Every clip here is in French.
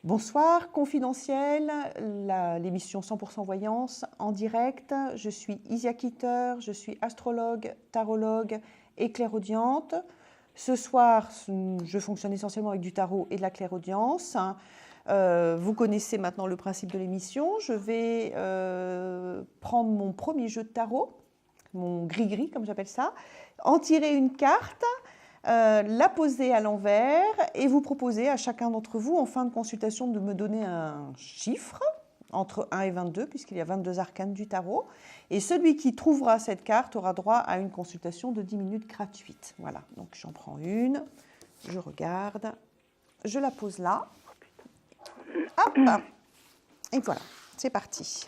Bonsoir, confidentiel, l'émission 100% Voyance en direct. Je suis Isia Kitter, je suis astrologue, tarologue et clairaudiente. Ce soir, je fonctionne essentiellement avec du tarot et de la clairaudience. Vous connaissez maintenant le principe de l'émission. Je vais prendre mon premier jeu de tarot, mon gris-gris comme j'appelle ça, en tirer une carte, la poser à l'envers et vous proposer à chacun d'entre vous en fin de consultation de me donner un chiffre entre 1 et 22 puisqu'il y a 22 arcanes du tarot et celui qui trouvera cette carte aura droit à une consultation de 10 minutes gratuite. Voilà, donc j'en prends une, je regarde, je la pose là, hop, et voilà, c'est parti.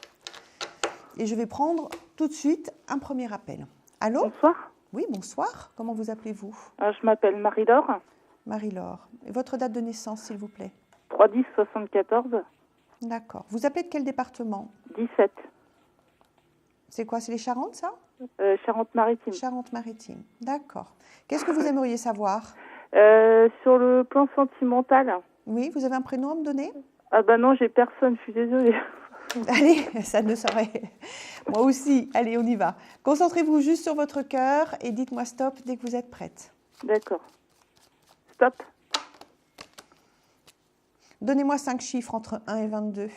Et je vais prendre tout de suite un premier appel. Allô ? Bonsoir. Oui, bonsoir. Comment vous appelez-vous ? Je m'appelle Marie-Laure. Marie-Laure. Et votre date de naissance, s'il vous plaît ? 3-10-74. D'accord. Vous appelez de quel département ? 17. C'est quoi ? C'est les Charentes, ça ? Charente-Maritime. Charente-Maritime. D'accord. Qu'est-ce que vous aimeriez savoir ? Sur le plan sentimental. Oui, vous avez un prénom à me donner ? Ah bah non, j'ai personne, je suis désolée. Allez, ça ne saurait. Moi aussi. Allez, on y va. Concentrez-vous juste sur votre cœur et dites-moi stop dès que vous êtes prête. D'accord. Stop. Donnez-moi 5 chiffres entre 1 et 22.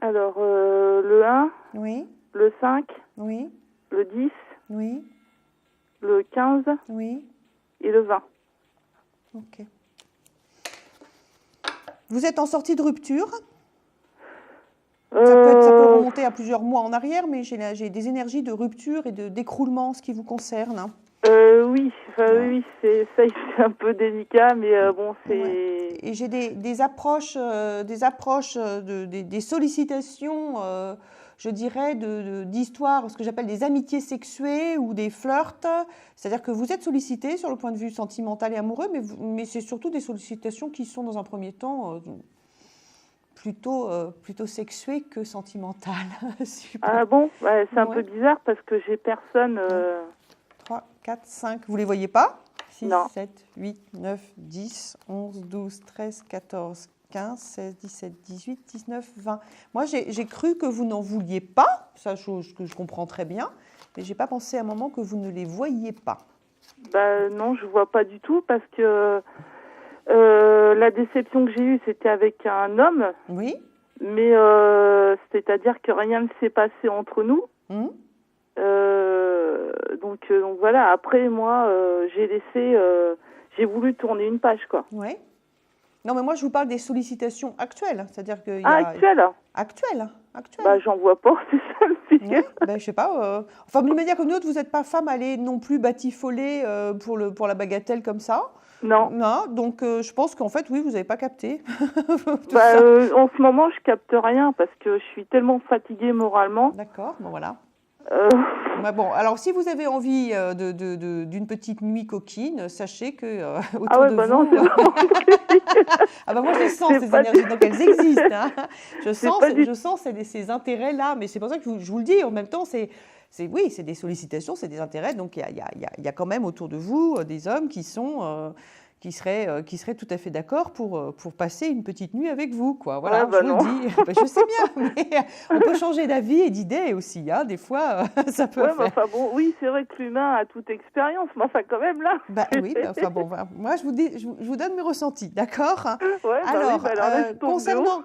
Alors, le 1, Oui, le 5, oui, le 10, oui, le 15 oui. et le 20. Ok. Vous êtes en sortie de rupture ? Ça peut remonter à plusieurs mois en arrière, mais j'ai des énergies de rupture et d'écroulement, ce qui vous concerne. Oui, oui, c'est un peu délicat, mais bon, c'est... Ouais. Et j'ai des approches, des sollicitations, je dirais, d'histoires, ce que j'appelle des amitiés sexuées ou des flirts. C'est-à-dire que vous êtes sollicité sur le point de vue sentimental et amoureux, mais c'est surtout des sollicitations qui sont dans un premier temps... plutôt sexuée que sentimentale. Ah bon, c'est un peu bizarre parce que j'ai personne... 3, 4, 5, vous les voyez pas ? 6, non. 7, 8, 9, 10, 11, 12, 13, 14, 15, 16, 17, 18, 19, 20. Moi, j'ai cru que vous n'en vouliez pas, ça chose que je comprends très bien, mais je n'ai pas pensé à un moment que vous ne les voyiez pas. Non, je ne vois pas du tout parce que... la déception que j'ai eue, c'était avec un homme. Oui. Mais c'est-à-dire que rien ne s'est passé entre nous. Donc voilà, après, moi, j'ai voulu tourner une page, quoi. Oui. Non, mais moi, je vous parle des sollicitations actuelles. C'est-à-dire qu'il y a... actuelles ? Actuelles. J'en vois pas, c'est ça le pire. Ouais, je sais pas. Enfin, d'une manière comme d'une autre, vous n'êtes pas femme à aller non plus batifoler pour la bagatelle comme ça. Non. Non, donc je pense qu'en fait, oui, vous n'avez pas capté. En ce moment, je capte rien parce que je suis tellement fatiguée moralement. D'accord, bon voilà. Bon, alors si vous avez envie d'une petite nuit coquine, sachez que autour de vous... non, c'est vraiment... moi je sens ces énergies, donc elles existent. Hein. Je sens ces intérêts-là, mais c'est pour ça que je vous le dis, en même temps, c'est des sollicitations, c'est des intérêts, donc il y a quand même autour de vous des hommes qui seraient tout à fait d'accord pour passer une petite nuit avec vous, quoi. Voilà, je vous le dis. Je sais bien, mais on peut changer d'avis et d'idée aussi, hein. Des fois, ça peut faire. Oui, c'est vrai que l'humain a toute expérience, mais enfin, quand même, là. Oui, moi, je vous donne mes ressentis, d'accord ?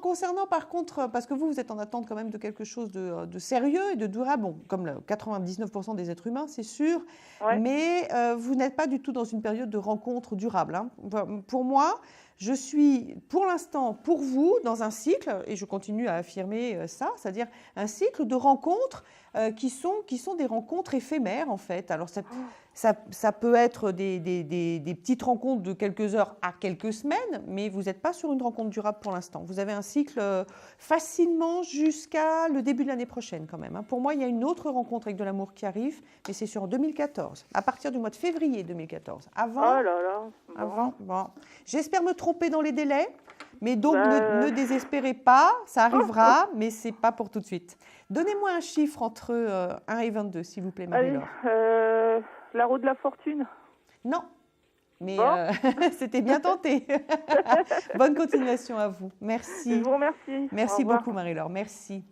Concernant, par contre, parce que vous êtes en attente quand même de quelque chose de sérieux et de durable, bon, comme 99% des êtres humains, c'est sûr, mais vous n'êtes pas du tout dans une période de rencontre durable, hein. Pour moi, je suis pour l'instant, pour vous, dans un cycle, et je continue à affirmer ça, c'est-à-dire un cycle de rencontres qui sont des rencontres éphémères, en fait. Alors, ça peut être des petites rencontres de quelques heures à quelques semaines, mais vous n'êtes pas sur une rencontre durable pour l'instant. Vous avez un cycle facilement jusqu'à le début de l'année prochaine, quand même, hein. Pour moi, il y a une autre rencontre avec de l'amour qui arrive, mais c'est sur 2014, à partir du mois de février 2014. Bon. J'espère me tromper dans les délais, mais donc ne désespérez pas, ça arrivera, mais ce n'est pas pour tout de suite. Donnez-moi un chiffre entre 1 et 22, s'il vous plaît, Marie-Laure. La roue de la fortune ? Non. Mais Bon. c'était bien tenté. Bonne continuation à vous. Merci. Je vous remercie. Merci Au revoir. beaucoup, Marie-Laure. Merci.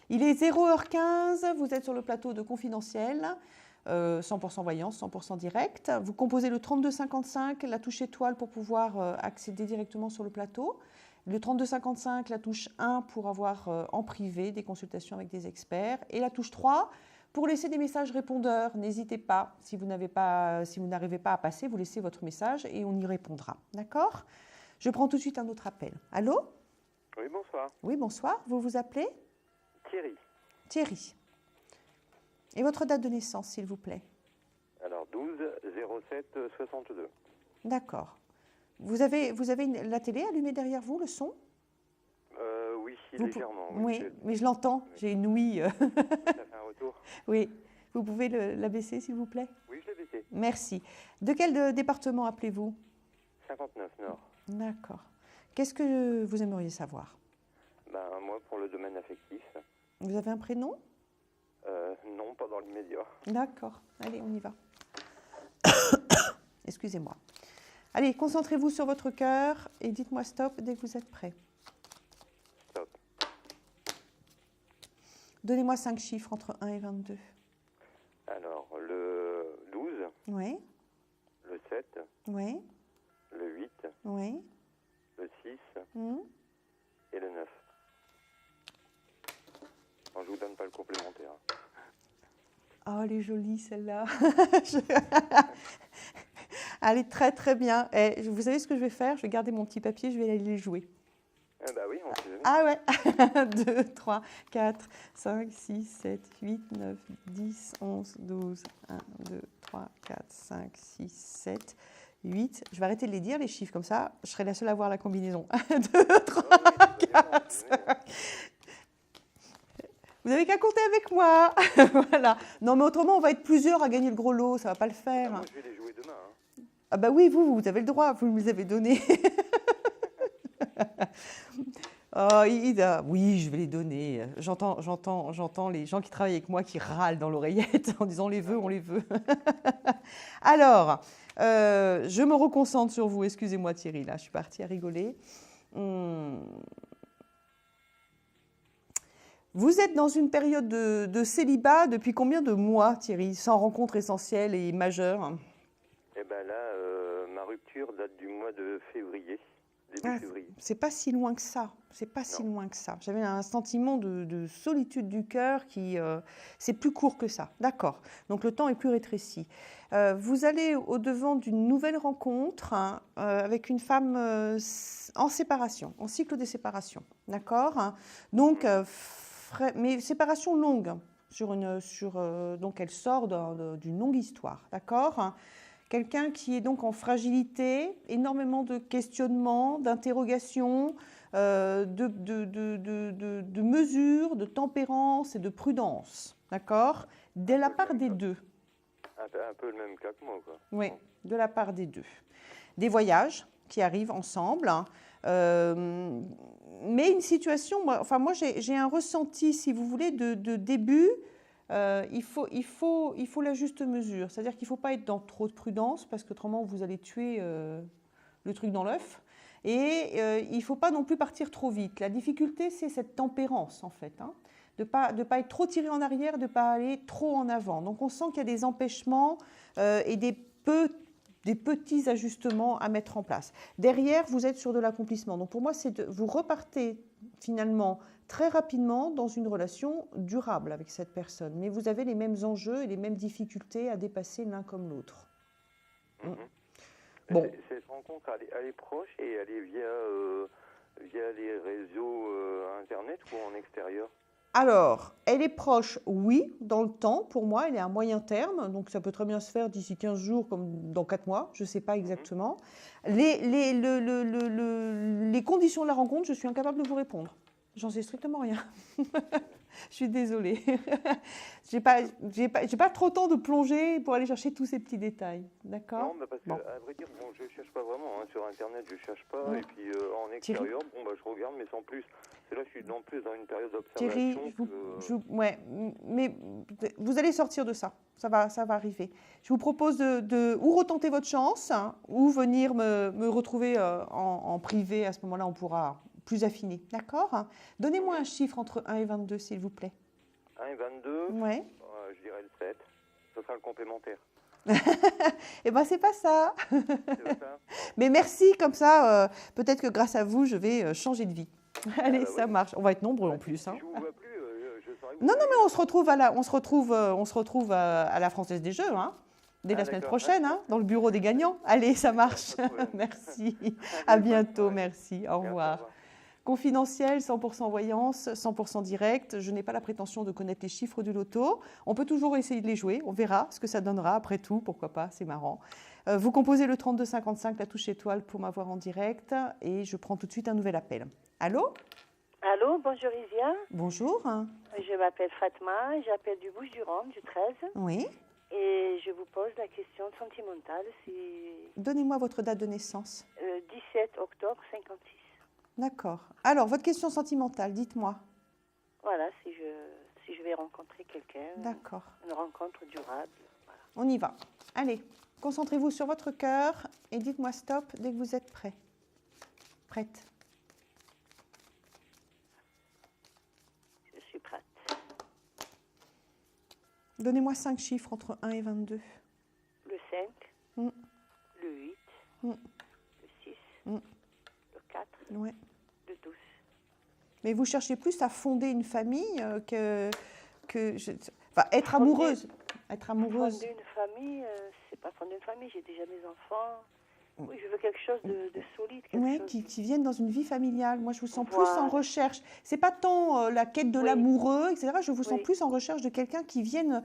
Il est 0h15. Vous êtes sur le plateau de Confidentiel. 100% voyance, 100% direct. Vous composez le 3255, la touche étoile pour pouvoir accéder directement sur le plateau. Le 3255, la touche 1 pour avoir en privé des consultations avec des experts. Et la touche 3 pour laisser des messages répondeurs. N'hésitez pas, si vous n'arrivez pas à passer, vous laissez votre message et on y répondra. D'accord? Je prends tout de suite un autre appel. Allô? Oui, bonsoir. Oui, bonsoir. Vous vous appelez? Thierry. Thierry. Et votre date de naissance, s'il vous plaît? Alors, 12 07 62. D'accord. Vous avez la télé allumée derrière vous, le son? Oui, Vous légèrement. Oui, mais je l'entends. J'ai une ouïe. Ça fait un retour. Oui. Vous pouvez la baisser, s'il vous plaît? Oui, je l'ai baissé. Merci. De quel département appelez-vous? 59 Nord. D'accord. Qu'est-ce que vous aimeriez savoir? Ben, moi, pour le domaine affectif, Vous avez un prénom? non, pas dans l'immédiat. D'accord. Allez, on y va. Excusez-moi. Allez, concentrez-vous sur votre cœur et dites-moi stop dès que vous êtes prêt. Stop. Donnez-moi 5 chiffres entre 1 et 22. Alors, le 12, Oui, le 7, oui, le 8, oui. le 6 Hmm. et le 9. Bon, je vous donne pas le complémentaire. Oh, elle est jolie celle-là. Elle est très très bien. Et vous savez ce que je vais faire? Je vais garder mon petit papier, je vais aller les jouer. Ah bah oui, on sait jamais. Ah ouais. 2, 3, 4, 5, 6, 7, 8, 9, 10, 11, 12, 1, 2, 3, 4, 5, 6, 7, 8. Je vais arrêter de les dire, les chiffres, comme ça, je serai la seule à voir la combinaison. 1, 2, 3, Ah oui, c'est bien, 4, c'est bien. 5. Vous n'avez qu'à compter avec moi. Voilà. Non, mais autrement, on va être plusieurs à gagner le gros lot, ça ne va pas le Ah, faire. moi, je vais les jouer demain. Hein. Ah bah oui, vous avez le droit, vous me les avez donnés. Oh, Ida, oui, je vais les donner. J'entends les gens qui travaillent avec moi qui râlent dans l'oreillette en disant on les veut, on les veut. Alors, je me reconcentre sur vous. Excusez-moi Thierry, là, je suis partie à rigoler. Vous êtes dans une période de célibat depuis combien de mois, Thierry, sans rencontre essentielle et majeure? Et ben là, ma rupture date du mois de février, début Ah, février. c'est pas si loin que ça. C'est pas si loin que ça. J'avais un sentiment de solitude du cœur qui, c'est plus court que ça. D'accord. Donc le temps est plus rétréci. Vous allez au-devant d'une nouvelle rencontre hein, avec une femme en séparation, en cycle de séparation. D'accord. Donc, mais séparation longue. Donc elle sort d'une longue histoire. D'accord. Quelqu'un qui est donc en fragilité, énormément de questionnements, d'interrogations, de mesures, de tempérance et de prudence. D'accord? De la part des deux. Un peu le même cas que moi, quoi. Oui, de la part des deux. Des voyages qui arrivent ensemble. Mais une situation, moi j'ai un ressenti, si vous voulez, de début. Il faut la juste mesure. C'est-à-dire qu'il ne faut pas être dans trop de prudence parce qu'autrement, vous allez tuer le truc dans l'œuf. Et il ne faut pas non plus partir trop vite. La difficulté, c'est cette tempérance, en fait. Hein, de pas être trop tiré en arrière, de ne pas aller trop en avant. Donc, on sent qu'il y a des empêchements et des petits ajustements à mettre en place. Derrière, vous êtes sur de l'accomplissement. Donc, pour moi, vous repartez finalement très rapidement dans une relation durable avec cette personne. Mais vous avez les mêmes enjeux et les mêmes difficultés à dépasser l'un comme l'autre. Bon. Cette rencontre, elle est proche et elle est via les réseaux Internet ou en extérieur? Alors, elle est proche, oui, dans le temps. Pour moi, elle est à moyen terme. Donc, ça peut très bien se faire d'ici 15 jours comme dans 4 mois. Je ne sais pas exactement. Les conditions de la rencontre, je suis incapable de vous répondre. J'en sais strictement rien. Je suis désolée. J'ai pas trop le temps de plonger pour aller chercher tous ces petits détails. D'accord? Non, bah parce que, Bon. à vrai dire, bon, je cherche pas vraiment. Hein, sur Internet, je cherche pas. Ouais. Et puis en extérieur, bon, bah, je regarde, mais sans plus. C'est là que je suis plus dans une période Thierry, d'observation. ouais, mais vous allez sortir de ça. Ça va arriver. Je vous propose de ou retenter votre chance, hein, ou venir me retrouver en privé. À ce moment-là, on pourra plus affiner. D'accord? Donnez-moi un chiffre entre 1 et 22, s'il vous plaît. 1 et 22, Ouais. je dirais le 7. Ce sera le complémentaire. Eh bien, c'est pas ça. C'est pas ça? Mais merci, comme ça, peut-être que grâce à vous, je vais changer de vie. Allez, bah ça oui. marche. On va être nombreux en plus. Hein. Si je vous vois plus, je saurais que Non, vous non, mais on se retrouve à la Française des Jeux, hein, dès la semaine d'accord. prochaine, hein, dans le bureau des gagnants. Allez, ça marche. Pas de problème. Merci. Allez, À bonne bientôt. soirée. Merci. Au Merci, au revoir. revoir. Confidentiel, 100% voyance, 100% direct. Je n'ai pas la prétention de connaître les chiffres du loto. On peut toujours essayer de les jouer. On verra ce que ça donnera. Après tout, pourquoi pas, c'est marrant. Vous composez le 3255, la touche étoile pour m'avoir en direct. Et je prends tout de suite un nouvel appel. Allô? Allô, bonjour Isia. Bonjour. Je m'appelle Fatma, j'appelle du Bouches-du-Rhône, du 13. Oui. Et je vous pose la question sentimentale, c'est Donnez-moi votre date de naissance. 17 octobre 56. D'accord. Alors, votre question sentimentale, dites-moi. Voilà, si je vais rencontrer quelqu'un, D'accord. une rencontre durable. Voilà. On y va. Allez, concentrez-vous sur votre cœur et dites-moi stop dès que vous êtes prêt. Prête. Je suis prête. Donnez-moi 5 chiffres entre 1 et 22. Le 5, Mm. le 8, Mm. le 6, Mm. le 4, Ouais. le 12. Mais vous cherchez plus à fonder une famille enfin, être amoureuse. Être amoureuse. Fonder une famille, c'est pas fonder une famille, j'ai déjà mes enfants. Oui, je veux quelque chose de solide. Quelque Ouais, chose qui viennent dans une vie familiale. Moi, je vous sens plus Voilà. en recherche. C'est pas tant la quête de Oui. l'amoureux, etc. Je vous sens Oui. plus en recherche de quelqu'un qui vienne,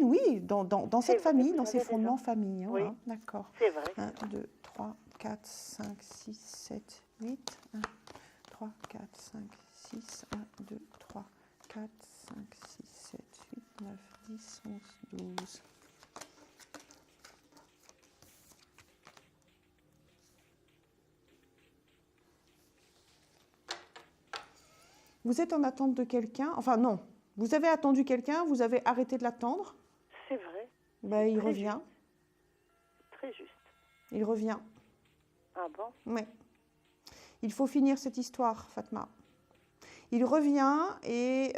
oui, dans cette vrai, famille, vous dans ces avez raison. fondements famille. Hein, Oui. hein, d'accord. C'est vrai. 1, 2, 3, 4, 5, 6, 7, 8. 1, 3, 4, 5, 6. 1, 2, 3, 4, 5, 6, 7, 8, 9, 10, 11, 12. Vous êtes en attente de quelqu'un. Enfin, non. Vous avez attendu quelqu'un, vous avez arrêté de l'attendre. C'est vrai. Ben, il Très revient. Très juste. Il revient. Ah bon? Oui. Il faut finir cette histoire, Fatma. Il revient et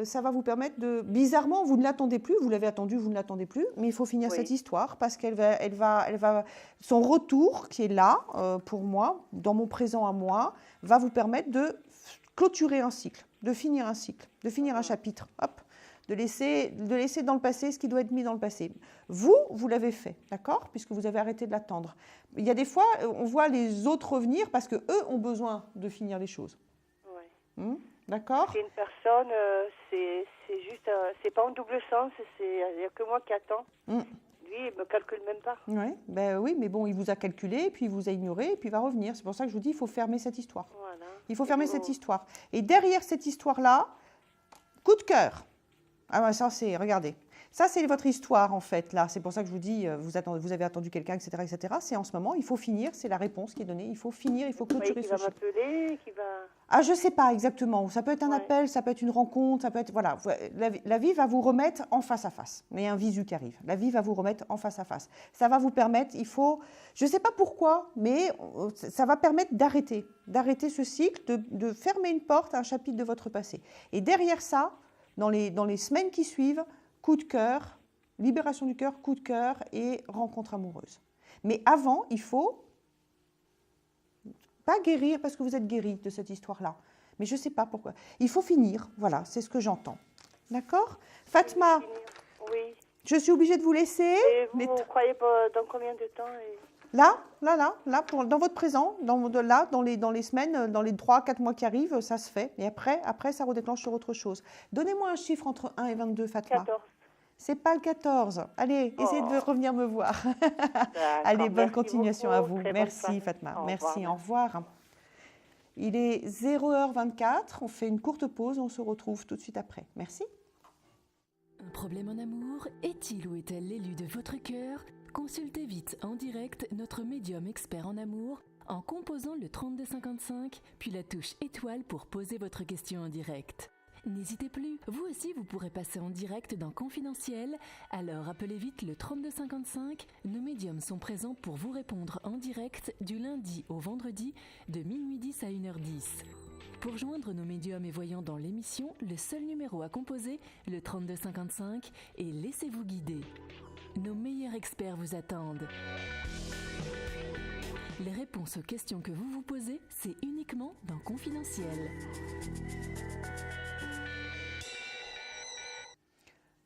ça va vous permettre de... Bizarrement, vous ne l'attendez plus, vous l'avez attendu, vous ne l'attendez plus, mais il faut finir Oui. cette histoire parce qu'elle va... Son retour, qui est là, pour moi, dans mon présent à moi, va vous permettre de clôturer un cycle, de finir un cycle, de finir un chapitre. Hop, de laisser dans le passé ce qui doit être mis dans le passé. Vous l'avez fait, d'accord? Puisque vous avez arrêté de l'attendre. Il y a des fois, on voit les autres revenir parce qu'eux ont besoin de finir les choses. Oui. D'accord? C'est une personne, c'est juste, c'est pas en double sens, il n'y a que moi qui attends. Lui, il me calcule même pas. Ouais, ben oui, mais bon, il vous a calculé, puis il vous a ignoré, et puis il va revenir. C'est pour ça que je vous dis, il faut fermer cette histoire. Voilà. Il faut fermer cette histoire. Et derrière cette histoire-là, coup de cœur. Ah ouais, ça c'est, regardez. Ça c'est votre histoire en fait, là. C'est pour ça que je vous dis, vous avez attendu quelqu'un, etc., etc. C'est en ce moment, il faut finir, c'est la réponse qui est donnée. Il faut finir, il faut Vous voyez clôturer qu'il ce va cycle. m'appeler, qu'il va... Ah, je sais pas exactement. Ça peut être un Ouais. appel, ça peut être une rencontre, ça peut être... Voilà, la vie va vous remettre en face à face. Il y a un visu qui arrive. La vie va vous remettre en face à face. Ça va vous permettre, je ne sais pas pourquoi, mais ça va permettre d'arrêter ce cycle, de fermer une porte à un chapitre de votre passé. Et derrière ça, dans les semaines qui suivent, coup de cœur, libération du cœur, coup de cœur et rencontre amoureuse. Mais avant, il faut... Pas guérir parce que vous êtes guéri de cette histoire-là. Mais je ne sais pas pourquoi. Il faut finir. Voilà, c'est ce que j'entends. D'accord? Fatma, Oui. je suis obligée de vous laisser. Et vous, mais vous croyez pas dans combien de temps là, dans votre présent, dans les semaines, dans les 3-4 mois qui arrivent, ça se fait. Et après, ça redéclenche sur autre chose. Donnez-moi un chiffre entre 1 et 22, Fatma. 14. C'est pas le 14. Allez, essayez de revenir me voir. Allez, bonne Merci continuation beaucoup. à vous. Très bonne Merci, soirée. Fatma. Au Merci, revoir. au revoir. Il est 0h24, on fait une courte pause, on se retrouve tout de suite après. Merci. Un problème en amour, est-il ou est-elle l'élu de votre cœur? Consultez vite en direct notre médium expert en amour en composant le 3255, puis la touche étoile pour poser votre question en direct. N'hésitez plus, vous aussi vous pourrez passer en direct dans Confidentiel, alors appelez vite le 3255, nos médiums sont présents pour vous répondre en direct du lundi au vendredi de minuit 10 à 1h10. Pour joindre nos médiums et voyants dans l'émission, le seul numéro à composer, le 3255, et laissez-vous guider. Nos meilleurs experts vous attendent. Les réponses aux questions que vous vous posez, c'est uniquement dans Confidentiel.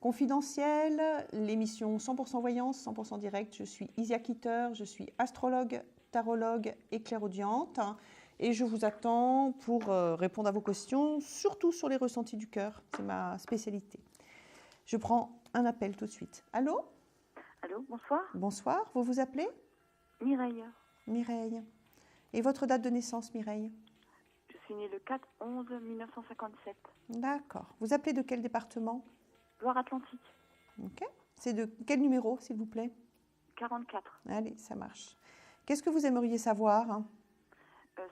Confidentiel, l'émission 100% voyance, 100% direct. Je suis Isia Kitter, je suis astrologue, tarologue et clairaudiente. Et je vous attends pour répondre à vos questions, surtout sur les ressentis du cœur. C'est ma spécialité. Je prends un appel tout de suite. Allô? Allô, bonsoir. Bonsoir, vous vous appelez? Mireille. Mireille. Et votre date de naissance, Mireille? Je suis née le 4/11/1957. D'accord. Vous appelez de quel département? Loire-Atlantique. Ok. C'est de quel numéro, s'il vous plaît? 44. Allez, ça marche. Qu'est-ce que vous aimeriez savoir?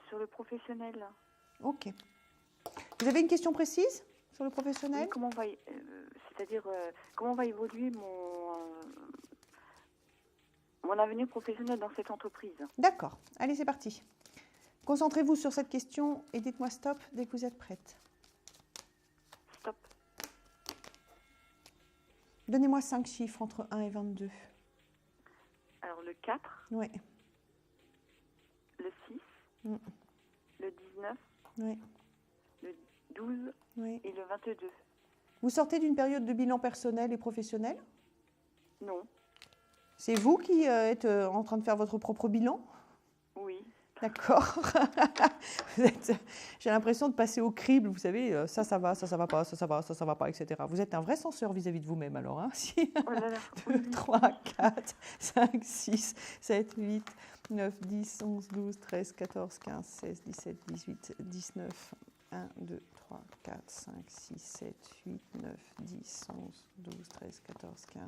Sur le professionnel. Ok. Vous avez une question précise sur le professionnel? Oui, comment va évoluer mon avenir professionnel dans cette entreprise? D'accord. Allez, c'est parti. Concentrez-vous sur cette question et dites-moi stop dès que vous êtes prête. Stop. Donnez-moi 5 chiffres entre 1 et 22. Alors, le 4, Oui. le 6, Mm. le 19, Oui. le 12 Oui. et le 22. Vous sortez d'une période de bilan personnel et professionnel? Non. C'est vous qui êtes en train de faire votre propre bilan? Oui. D'accord. J'ai l'impression de passer au crible, vous savez, ça va, ça va pas, ça va pas, etc. Vous êtes un vrai censeur vis-à-vis de vous-même alors, hein? Si. Oh là là. 2, 3, 4, 5, 6, 7, 8, 9, 10, 11, 12, 13, 14, 15, 16, 17, 18, 19, 1, 2, 3, 4, 5, 6, 7, 8, 9, 10, 11, 12, 13, 14, 15,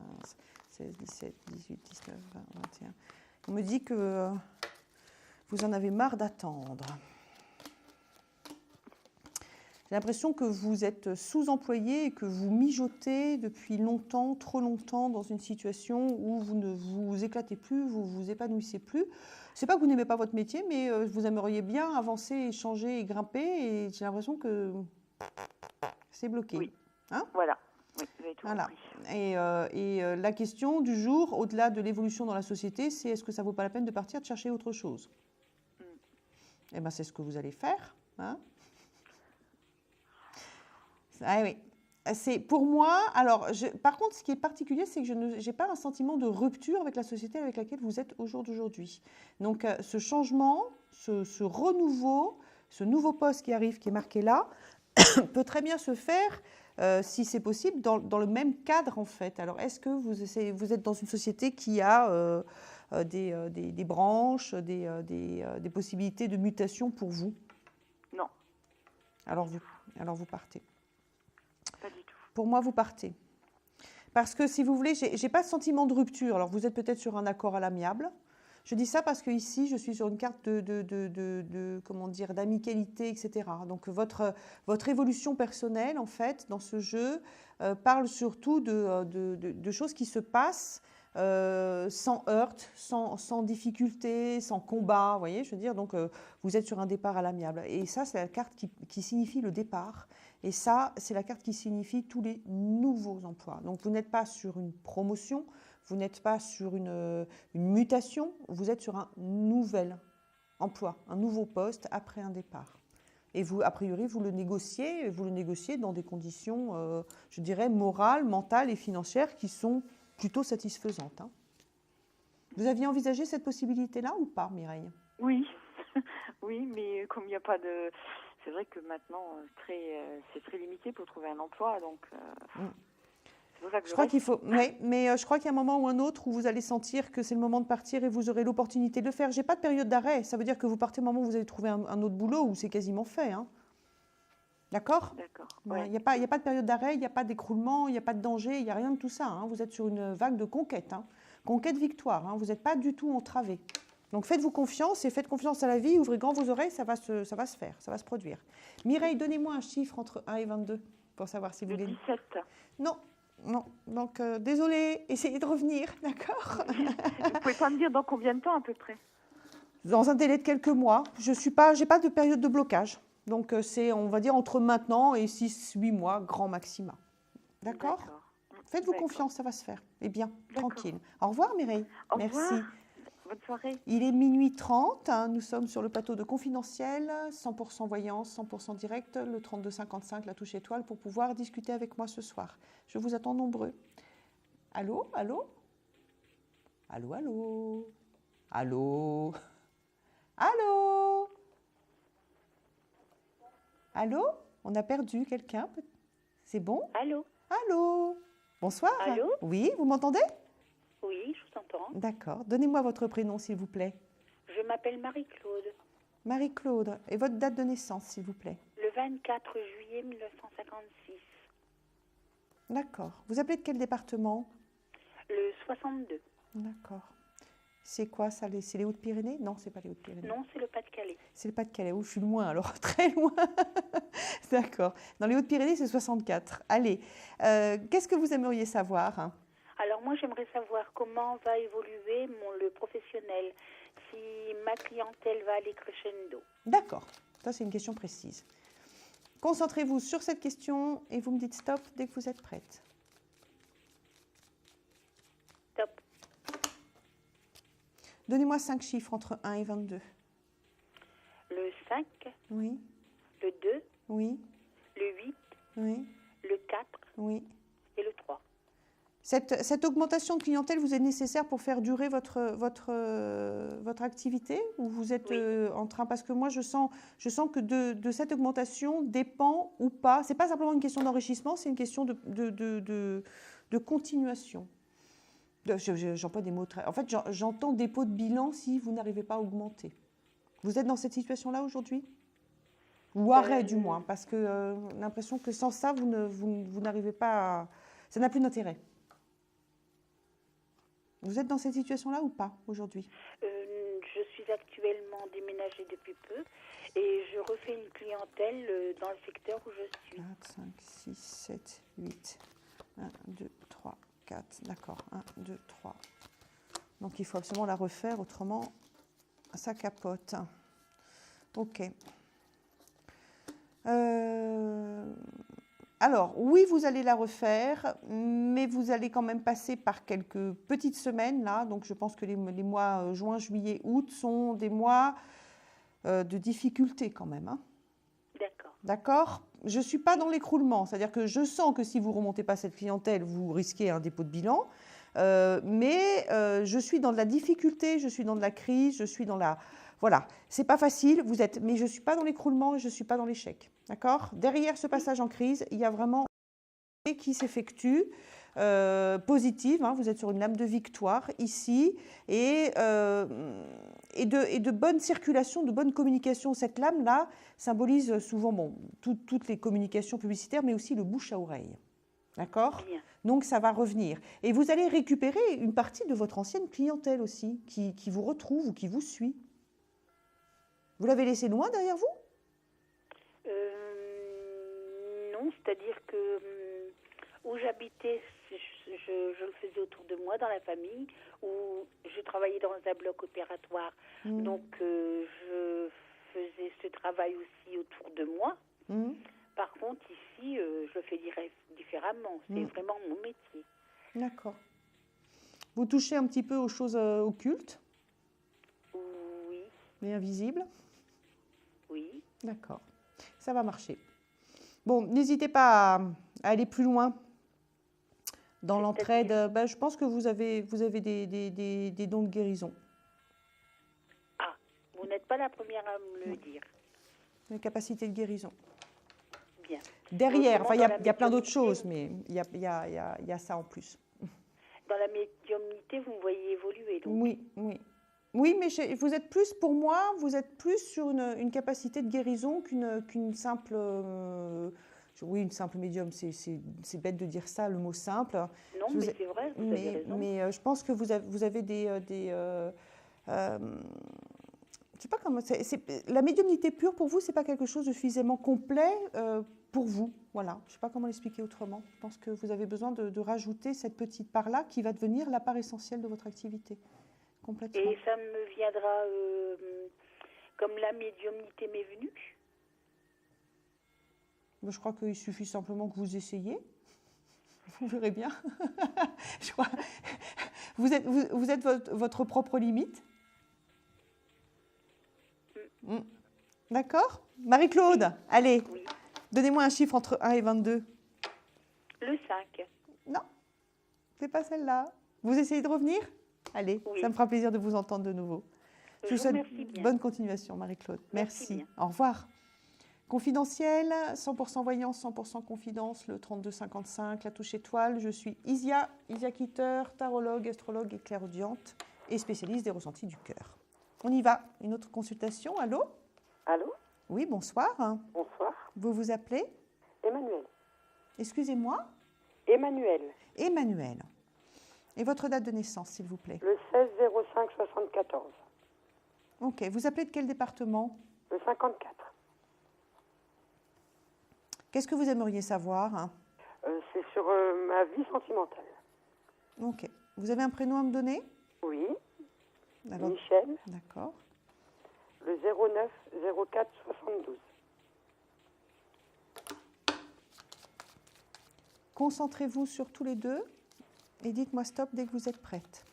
16, 17, 18, 19, 20, 21. On me dit que vous en avez marre d'attendre. J'ai l'impression que vous êtes sous-employé et que vous mijotez depuis longtemps, trop longtemps, dans une situation où vous ne vous éclatez plus, vous ne vous épanouissez plus. C'est pas que vous n'aimez pas votre métier, mais vous aimeriez bien avancer, changer et grimper. Et j'ai l'impression que c'est bloqué. Oui. Hein? Voilà. Oui, vous avez tout voilà. compris. Et la question du jour, au-delà de l'évolution dans la société, c'est est-ce que ça vaut pas la peine de partir de chercher autre chose? Eh bien, c'est ce que vous allez faire. Hein? Ah oui. C'est pour moi, alors, par contre, ce qui est particulier, c'est que je n'ai pas un sentiment de rupture avec la société avec laquelle vous êtes au jour d'aujourd'hui. Donc, ce changement, ce renouveau, ce nouveau poste qui arrive, qui est marqué là, peut très bien se faire, si c'est possible, dans le même cadre, en fait. Alors, est-ce que vous êtes dans une société qui a des branches, des possibilités de mutation pour vous? Non. Alors vous partez. Pas du tout. Pour moi, vous partez. Parce que si vous voulez, j'ai pas de sentiment de rupture. Alors vous êtes peut-être sur un accord à l'amiable. Je dis ça parce que ici, je suis sur une carte comment dire, d'amicalité, etc. Donc votre évolution personnelle, en fait, dans ce jeu, parle surtout de choses qui se passent sans heurts, sans difficulté, sans combat, vous voyez, je veux dire, donc vous êtes sur un départ à l'amiable. Et ça, c'est la carte qui signifie le départ. Et ça, c'est la carte qui signifie tous les nouveaux emplois. Donc vous n'êtes pas sur une promotion, vous n'êtes pas sur une mutation, vous êtes sur un nouvel emploi, un nouveau poste après un départ. Et vous, a priori, vous le négociez dans des conditions, je dirais, morales, mentales et financières qui sont plutôt satisfaisante. Hein. Vous aviez envisagé cette possibilité-là ou pas, Mireille? Oui, oui, mais comme il n'y a pas de... C'est vrai que maintenant, c'est très limité pour trouver un emploi, donc... C'est pour ça que Je crois qu'il faut, oui, mais je crois qu'il y a un moment ou un autre où vous allez sentir que c'est le moment de partir et vous aurez l'opportunité de le faire. J'ai pas de période d'arrêt. Ça veut dire que vous partez au moment où vous allez trouver un autre boulot où c'est quasiment fait. Hein. D'accord? D'accord. Ouais, Ouais. il n'y a pas de période d'arrêt, il n'y a pas d'écroulement, il n'y a pas de danger, il n'y a rien de tout ça. Hein. Vous êtes sur une vague de conquête. Hein. Conquête victoire. Hein. Vous n'êtes pas du tout entravé. Donc faites-vous confiance et faites confiance à la vie. Ouvrez grand vos oreilles, ça va se faire, ça va se produire. Mireille, donnez-moi un chiffre entre 1 et 22 pour savoir si vous Le gagnez. 17. Non, non. Donc désolée, essayez de revenir, d'accord? Vous pouvez pas me dire dans combien de temps à peu près? Dans un délai de quelques mois. J'ai pas de période de blocage. Donc c'est, on va dire, entre maintenant et 6-8 mois, grand maximum. D'accord? Faites-vous D'accord. confiance, ça va se faire. Eh bien, D'accord. tranquille. Au revoir Mireille. Au Merci. revoir. Bonne soirée. Il est minuit 30, hein, nous sommes sur le plateau de Confidentiel, 100% voyance, 100% direct, le 3255, la touche étoile, pour pouvoir discuter avec moi ce soir. Je vous attends nombreux. Allô? Allô? Allô? Allô? Allô? Allô? Allô? On a perdu quelqu'un? C'est bon? Allô? Allô? Bonsoir. Allô? Oui, vous m'entendez? Oui, je vous entends. D'accord. Donnez-moi votre prénom, s'il vous plaît. Je m'appelle Marie-Claude. Marie-Claude. Et votre date de naissance, s'il vous plaît. Le 24 juillet 1956. D'accord. Vous appelez de quel département? Le 62. D'accord. C'est quoi ça? C'est les Hautes-Pyrénées? Non, c'est pas les Hautes-Pyrénées. Non, c'est le Pas-de-Calais. C'est le Pas-de-Calais. Oh, je suis loin, alors très loin. D'accord. Dans les Hautes-Pyrénées, c'est 64. Allez, qu'est-ce que vous aimeriez savoir? Alors moi, j'aimerais savoir comment va évoluer le professionnel, si ma clientèle va aller crescendo. D'accord. Ça, c'est une question précise. Concentrez-vous sur cette question et vous me dites stop dès que vous êtes prête. Top. Donnez-moi 5 chiffres entre 1 et 22. Le 5, Oui, le 2, oui, le 8, oui, le 4 oui. et le 3. Cette augmentation de clientèle vous est nécessaire pour faire durer votre activité ou vous êtes en train, parce que moi je sens que de cette augmentation dépend ou pas, c'est pas simplement une question d'enrichissement, c'est une question de continuation. J'emploie des mots très... En fait, j'entends dépôt de bilan si vous n'arrivez pas à augmenter. Vous êtes dans cette situation-là aujourd'hui? Ou arrêt du moins, parce que j'ai l'impression que sans ça, vous n'arrivez pas à... Ça n'a plus d'intérêt. Vous êtes dans cette situation-là ou pas aujourd'hui? Je suis actuellement déménagée depuis peu et je refais une clientèle dans le secteur où je suis. 4, 5, 6, 7, 8. 1, 2, 3, 4. D'accord. 1, 2, 3. Donc il faut absolument la refaire, autrement ça capote. Ok. Alors, oui, vous allez la refaire, mais vous allez quand même passer par quelques petites semaines, là. Donc, je pense que les mois juin, juillet, août sont des mois de difficulté quand même. Hein. D'accord. D'accord? Je ne suis pas dans l'écroulement. C'est-à-dire que je sens que si vous ne remontez pas cette clientèle, vous risquez un dépôt de bilan. Mais je suis dans de la difficulté, je suis dans de la crise, je suis dans la... Voilà, c'est pas facile, mais je ne suis pas dans l'écroulement et je ne suis pas dans l'échec. D'accord? Derrière ce passage en crise, il y a vraiment une qui s'effectue, positive, hein, vous êtes sur une lame de victoire ici, et de bonne circulation, de bonne communication. Cette lame-là symbolise souvent toutes les communications publicitaires, mais aussi le bouche à oreille. D'accord? Donc ça va revenir. Et vous allez récupérer une partie de votre ancienne clientèle aussi, qui vous retrouve ou qui vous suit. Vous l'avez laissé loin derrière vous? Non, c'est-à-dire que où j'habitais, je le faisais autour de moi, dans la famille, où je travaillais dans un bloc opératoire. Donc je faisais ce travail aussi autour de moi. Par contre, ici, je le fais différemment. C'est vraiment mon métier. D'accord. Vous touchez un petit peu aux choses occultes? Oui. Mais invisibles? Oui. D'accord. Ça va marcher. Bon, n'hésitez pas à aller plus loin dans l'entraide. Je pense que vous avez des dons de guérison. Ah, vous n'êtes pas la première à me le dire. Des capacités de guérison. Bien. derrière. Enfin, il y Autrement, a plein d'autres médiumnité, choses, mais il y a ça en plus. Dans la médiumnité, vous me voyez évoluer. Donc. Oui, oui. Oui, mais vous êtes plus, pour moi, vous êtes plus sur une capacité de guérison qu'une simple... oui, une simple médium, c'est bête de dire ça, le mot simple. Non, mais c'est vrai, vous avez raison. Mais je pense que vous avez des je sais pas comment... la médiumnité pure, pour vous, c'est pas quelque chose de suffisamment complet pour vous. Voilà, je sais pas comment l'expliquer autrement. Je pense que vous avez besoin de rajouter cette petite part-là qui va devenir la part essentielle de votre activité. Complètement. Et ça me viendra comme la médiumnité m'est venue. Je crois qu'il suffit simplement que vous essayiez. Vous verrez bien. Je crois. Vous êtes votre propre limite. D'accord ? Marie-Claude, allez, Oui. Donnez-moi un chiffre entre 1 et 22. Le 5. Non, c'est pas celle-là. Vous essayez de revenir ? Allez, Oui. ça me fera plaisir de vous entendre de nouveau. Je vous souhaite bonne continuation, Marie-Claude. Merci. Au revoir. Confidentiel, 100% voyance, 100% confidence, le 3255, la touche étoile. Je suis Isia Kitter, tarologue, astrologue et clairaudiente et spécialiste des ressentis du cœur. On y va. Une autre consultation. Allô ? Allô ? Oui, bonsoir. Bonsoir. Vous vous appelez ? Emmanuel. Excusez-moi ? Emmanuel. Emmanuel. Et votre date de naissance, s'il vous plaît ? Le 16-05-74. Ok. Vous appelez de quel département ? Le 54. Qu'est-ce que vous aimeriez savoir ? C'est sur ma vie sentimentale. Ok. Vous avez un prénom à me donner ? Oui. Alors, Michel. d'accord. Le 09-04-72. Concentrez-vous sur tous les deux et dites-moi stop dès que vous êtes prête.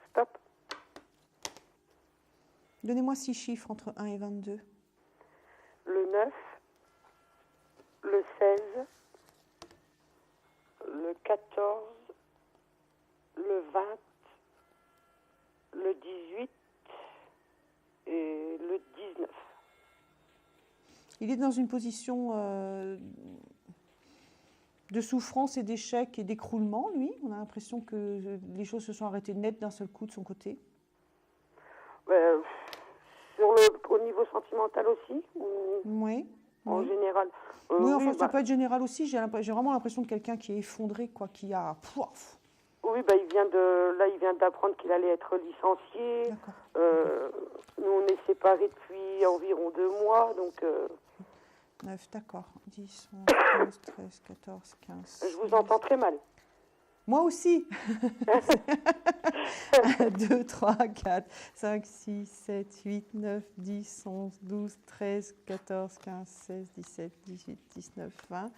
Stop. Donnez-moi 6 chiffres entre 1 et 22. Le 9, le 16, le 14, le 20, le 18 et le 19. Il est dans une position de souffrance et d'échec et d'écroulement, lui. On a l'impression que les choses se sont arrêtées net d'un seul coup de son côté. Au niveau sentimental aussi ou Oui. en général Oui, enfin, ça peut être général aussi. J'ai vraiment l'impression de quelqu'un qui est effondré, quoi, qui a... Pouf. Oui, il vient d'apprendre qu'il allait être licencié. Nous, on est séparés depuis environ 2 mois, donc... 9, d'accord. 10, 11, 12, 13, 14, 15... Je vous entends très mal. Moi aussi. 1, 2, 3, 4, 5, 6, 7, 8, 9, 10, 11, 12, 13, 14, 15, 16, 17, 18, 19, 20.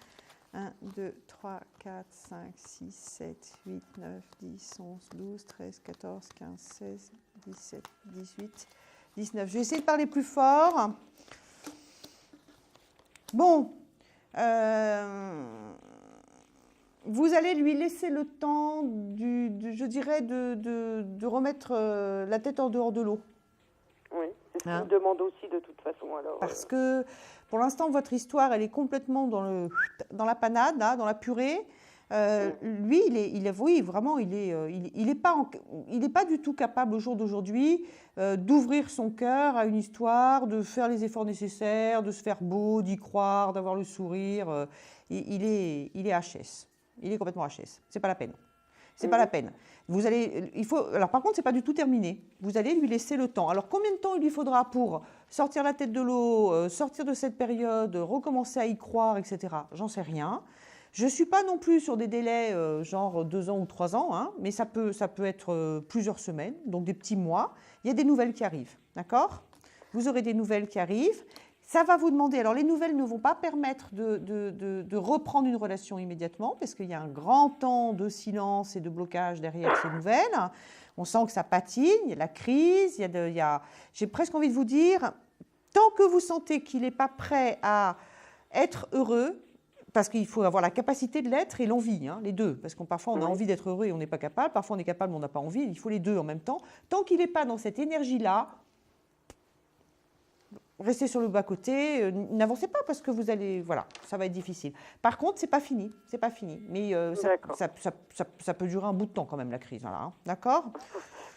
1, 2, 3, 4, 5, 6, 7, 8, 9, 10, 11, 12, 13, 14, 15, 16, 17, 18, 19. Je vais essayer de parler plus fort. Bon. Vous allez lui laisser le temps, je dirais, de remettre la tête en dehors de l'eau. Oui, c'est ce qu'il me demande aussi de toute façon. Alors, parce que pour l'instant, votre histoire, elle est complètement dans la panade, là, dans la purée. Lui, il n'est pas du tout capable au jour d'aujourd'hui d'ouvrir son cœur à une histoire, de faire les efforts nécessaires, de se faire beau, d'y croire, d'avoir le sourire. Il est HS. Il est complètement HS. C'est pas la peine. C'est pas la peine. Alors par contre, c'est pas du tout terminé. Vous allez lui laisser le temps. Alors combien de temps il lui faudra pour sortir la tête de l'eau, sortir de cette période, recommencer à y croire, etc. J'en sais rien. Je ne suis pas non plus sur des délais genre 2 ans ou 3 ans, hein, mais ça peut être plusieurs semaines, donc des petits mois. Il y a des nouvelles qui arrivent, d'accord ? Vous aurez des nouvelles qui arrivent. Ça va vous demander, alors les nouvelles ne vont pas permettre de reprendre une relation immédiatement, parce qu'il y a un grand temps de silence et de blocage derrière ces nouvelles. On sent que ça patine, il y a la crise, j'ai presque envie de vous dire, tant que vous sentez qu'il n'est pas prêt à être heureux, parce qu'il faut avoir la capacité de l'être et l'envie, hein, les deux, parce que parfois on a envie d'être heureux et on n'est pas capable, parfois on est capable mais on n'a pas envie, il faut les deux en même temps. Tant qu'il n'est pas dans cette énergie-là, restez sur le bas-côté, n'avancez pas parce que vous allez, voilà, ça va être difficile. Par contre, c'est pas fini, mais ça peut durer un bout de temps quand même la crise, voilà, hein. D'accord?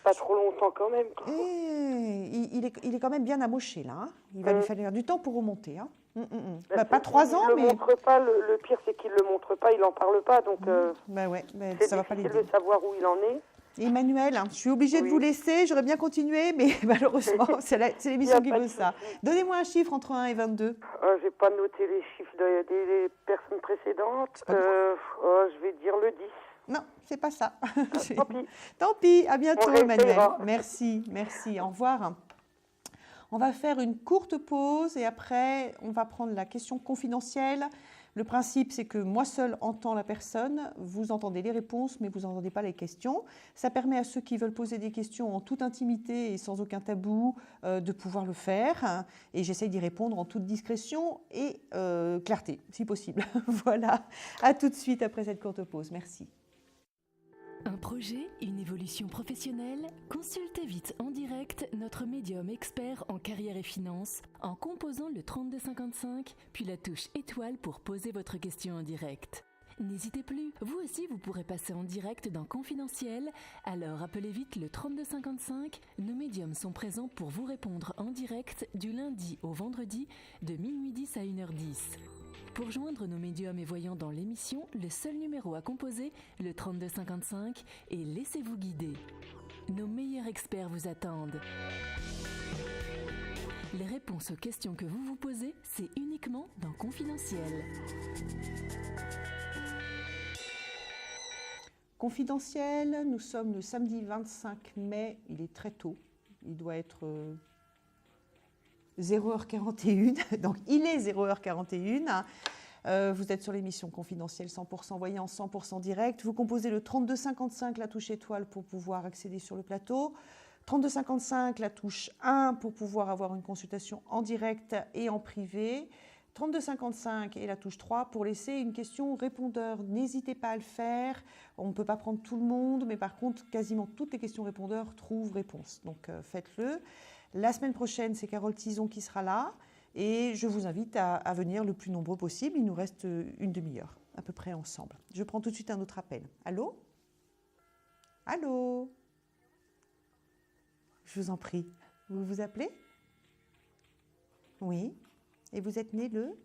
Pas trop longtemps quand même. Il est quand même bien amoché là, hein. Il va lui falloir du temps pour remonter, hein. Pas 3 ans, mais... Il ne le montre pas, le pire c'est qu'il ne le montre pas, il n'en parle pas, donc ça va pas l'aider. c'est difficile de savoir où il en est. Emmanuel, je suis obligée de vous laisser, j'aurais bien continué, mais malheureusement, c'est l'émission qui veut ça. Donnez-moi un chiffre entre 1 et 22. Je n'ai pas noté les chiffres des personnes précédentes. Je vais dire le 10. Non, c'est pas ça. Tant pis. Tant pis, à bientôt Emmanuel. Merci, au revoir. On va faire une courte pause et après, on va prendre la question confidentielle. Le principe, c'est que moi seule entends la personne, vous entendez les réponses, mais vous n'entendez pas les questions. Ça permet à ceux qui veulent poser des questions en toute intimité et sans aucun tabou de pouvoir le faire. Et j'essaye d'y répondre en toute discrétion et clarté, si possible. Voilà, à tout de suite après cette courte pause. Merci. Un projet, une évolution professionnelle? Consultez vite en direct notre médium expert en carrière et finance en composant le 3255 puis la touche étoile pour poser votre question en direct. N'hésitez plus, vous aussi vous pourrez passer en direct dans Confidentiel, alors appelez vite le 3255, nos médiums sont présents pour vous répondre en direct du lundi au vendredi de minuit 10 à 1h10. Pour joindre nos médiums et voyants dans l'émission, le seul numéro à composer, le 3255, et laissez-vous guider. Nos meilleurs experts vous attendent. Les réponses aux questions que vous vous posez, c'est uniquement dans Confidentiel. Confidentiel, nous sommes le samedi 25 mai, il est très tôt, il doit être 0h41, donc il est 0h41. Vous êtes sur l'émission Confidentielle 100% voyance, 100% direct. Vous composez le 3255, la touche étoile pour pouvoir accéder sur le plateau. 3255, la touche 1 pour pouvoir avoir une consultation en direct et en privé. 3255 et la touche 3 pour laisser une question répondeur. N'hésitez pas à le faire. On ne peut pas prendre tout le monde, mais par contre, quasiment toutes les questions répondeurs trouvent réponse. Donc faites-le. La semaine prochaine, c'est Carole Tison qui sera là. Et je vous invite à venir le plus nombreux possible. Il nous reste une demi-heure à peu près ensemble. Je prends tout de suite un autre appel. Allô? Allô? Je vous en prie. Vous vous appelez? Oui. Et vous êtes né le?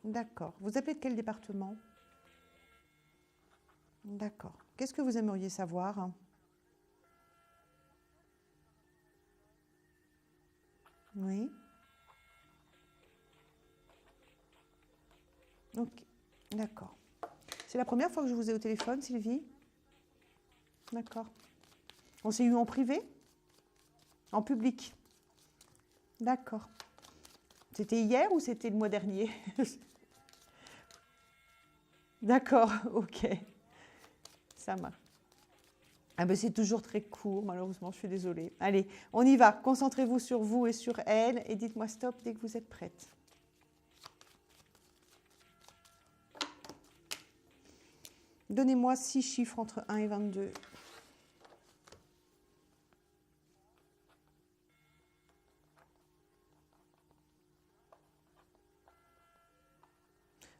D'accord. Vous appelez de quel département? D'accord. Qu'est-ce que vous aimeriez savoir? Oui. Ok, d'accord. C'est la première fois que je vous ai au téléphone, Sylvie? D'accord. On s'est eu en privé? En public? D'accord. C'était hier ou c'était le mois dernier? D'accord, ok. Ça marche. Ah ben c'est toujours très court, malheureusement, je suis désolée. Allez, on y va. Concentrez-vous sur vous et sur elle et dites-moi stop dès que vous êtes prête. Donnez-moi 6 chiffres entre 1 et 22.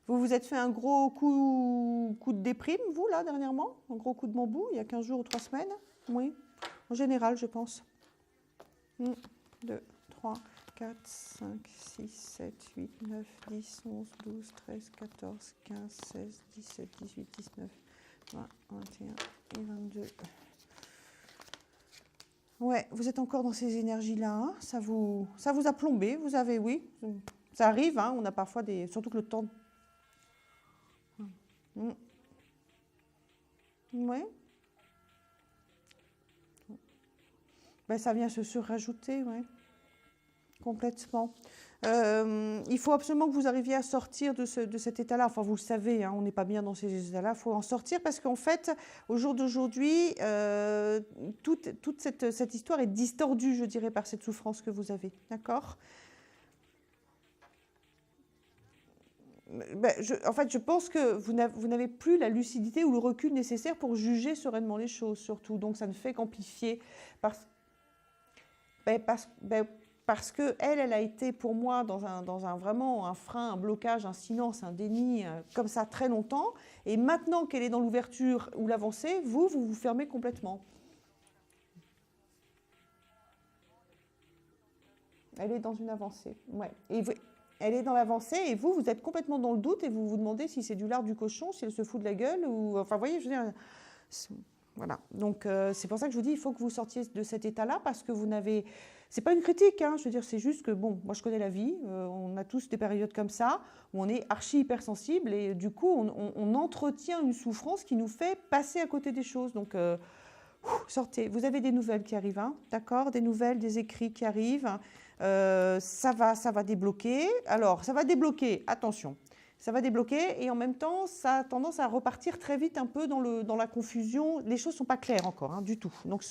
Vous vous êtes fait un gros coup de déprime, vous, là, dernièrement? Un gros coup de bambou, il y a 15 jours ou 3 semaines? Oui, en général, je pense. 1, 2, 3, 4, 5, 6, 7, 8, 9, 10, 11, 12, 13, 14, 15, 16, 17, 18, 19, 20, 21 et 22. Ouais, vous êtes encore dans ces énergies-là, hein? Ça vous a plombé, vous avez, oui. Ça arrive, hein? On a parfois des... Surtout que le temps... Oui. Ben, ça vient se surrajouter, oui. Complètement. Il faut absolument que vous arriviez à sortir de cet état-là. Enfin, vous le savez, hein, on n'est pas bien dans ces états-là. Il faut en sortir parce qu'en fait, au jour d'aujourd'hui, toute cette histoire est distordue, je dirais, par cette souffrance que vous avez. D'accord ? Ben, en fait, je pense que vous n'avez plus la lucidité ou le recul nécessaire pour juger sereinement les choses, surtout. Donc, ça ne fait qu'amplifier. Parce que elle a été pour moi dans un vraiment un frein, un blocage, un silence, un déni, comme ça très longtemps. Et maintenant qu'elle est dans l'ouverture ou l'avancée, vous vous fermez complètement. Elle est dans une avancée, ouais. Elle est dans l'avancée et vous êtes complètement dans le doute et vous vous demandez si c'est du lard du cochon, si elle se fout de la gueule ou... Enfin, vous voyez, je veux dire... Voilà, donc c'est pour ça que je vous dis, il faut que vous sortiez de cet état-là parce que vous n'avez... C'est pas une critique, hein, je veux dire, c'est juste que, bon, moi je connais la vie, on a tous des périodes comme ça où on est archi hypersensible et du coup on entretient une souffrance qui nous fait passer à côté des choses. Donc sortez, vous avez des nouvelles qui arrivent, hein, d'accord, des nouvelles, des écrits qui arrivent, ça va débloquer. Alors ça va débloquer, attention. Ça va débloquer et en même temps, ça a tendance à repartir très vite un peu dans la confusion. Les choses ne sont pas claires encore, hein, du tout. Donc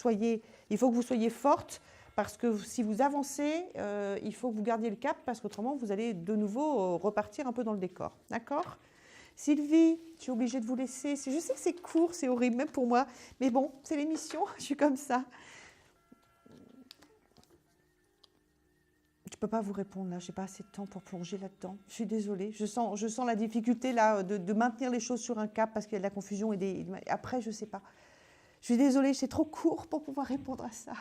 il faut que vous soyez forte parce que si vous avancez, il faut que vous gardiez le cap parce qu'autrement, vous allez de nouveau repartir un peu dans le décor. D'accord ? Sylvie, je suis obligée de vous laisser. Je sais que c'est court, c'est horrible, même pour moi. Mais bon, c'est l'émission, je suis comme ça. Je ne peux pas vous répondre là, je n'ai pas assez de temps pour plonger là-dedans. Je suis désolée, je sens la difficulté là de maintenir les choses sur un cap parce qu'il y a de la confusion et après, je ne sais pas. Je suis désolée, c'est trop court pour pouvoir répondre à ça.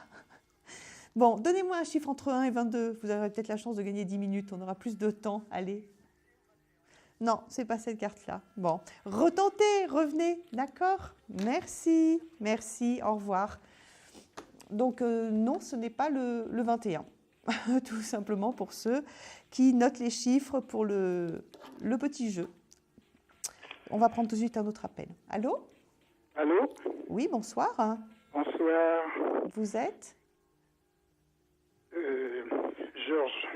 Bon, donnez-moi un chiffre entre 1 et 22. Vous aurez peut-être la chance de gagner 10 minutes, on aura plus de temps. Allez. Non, ce n'est pas cette carte-là. Bon, retentez, revenez, d'accord ? Merci, au revoir. Donc non, ce n'est pas le 21. Tout simplement pour ceux qui notent les chiffres pour le petit jeu. On va prendre tout de suite un autre appel. Allô ? Allô ? Oui, bonsoir. Bonsoir. Vous êtes ? Georges.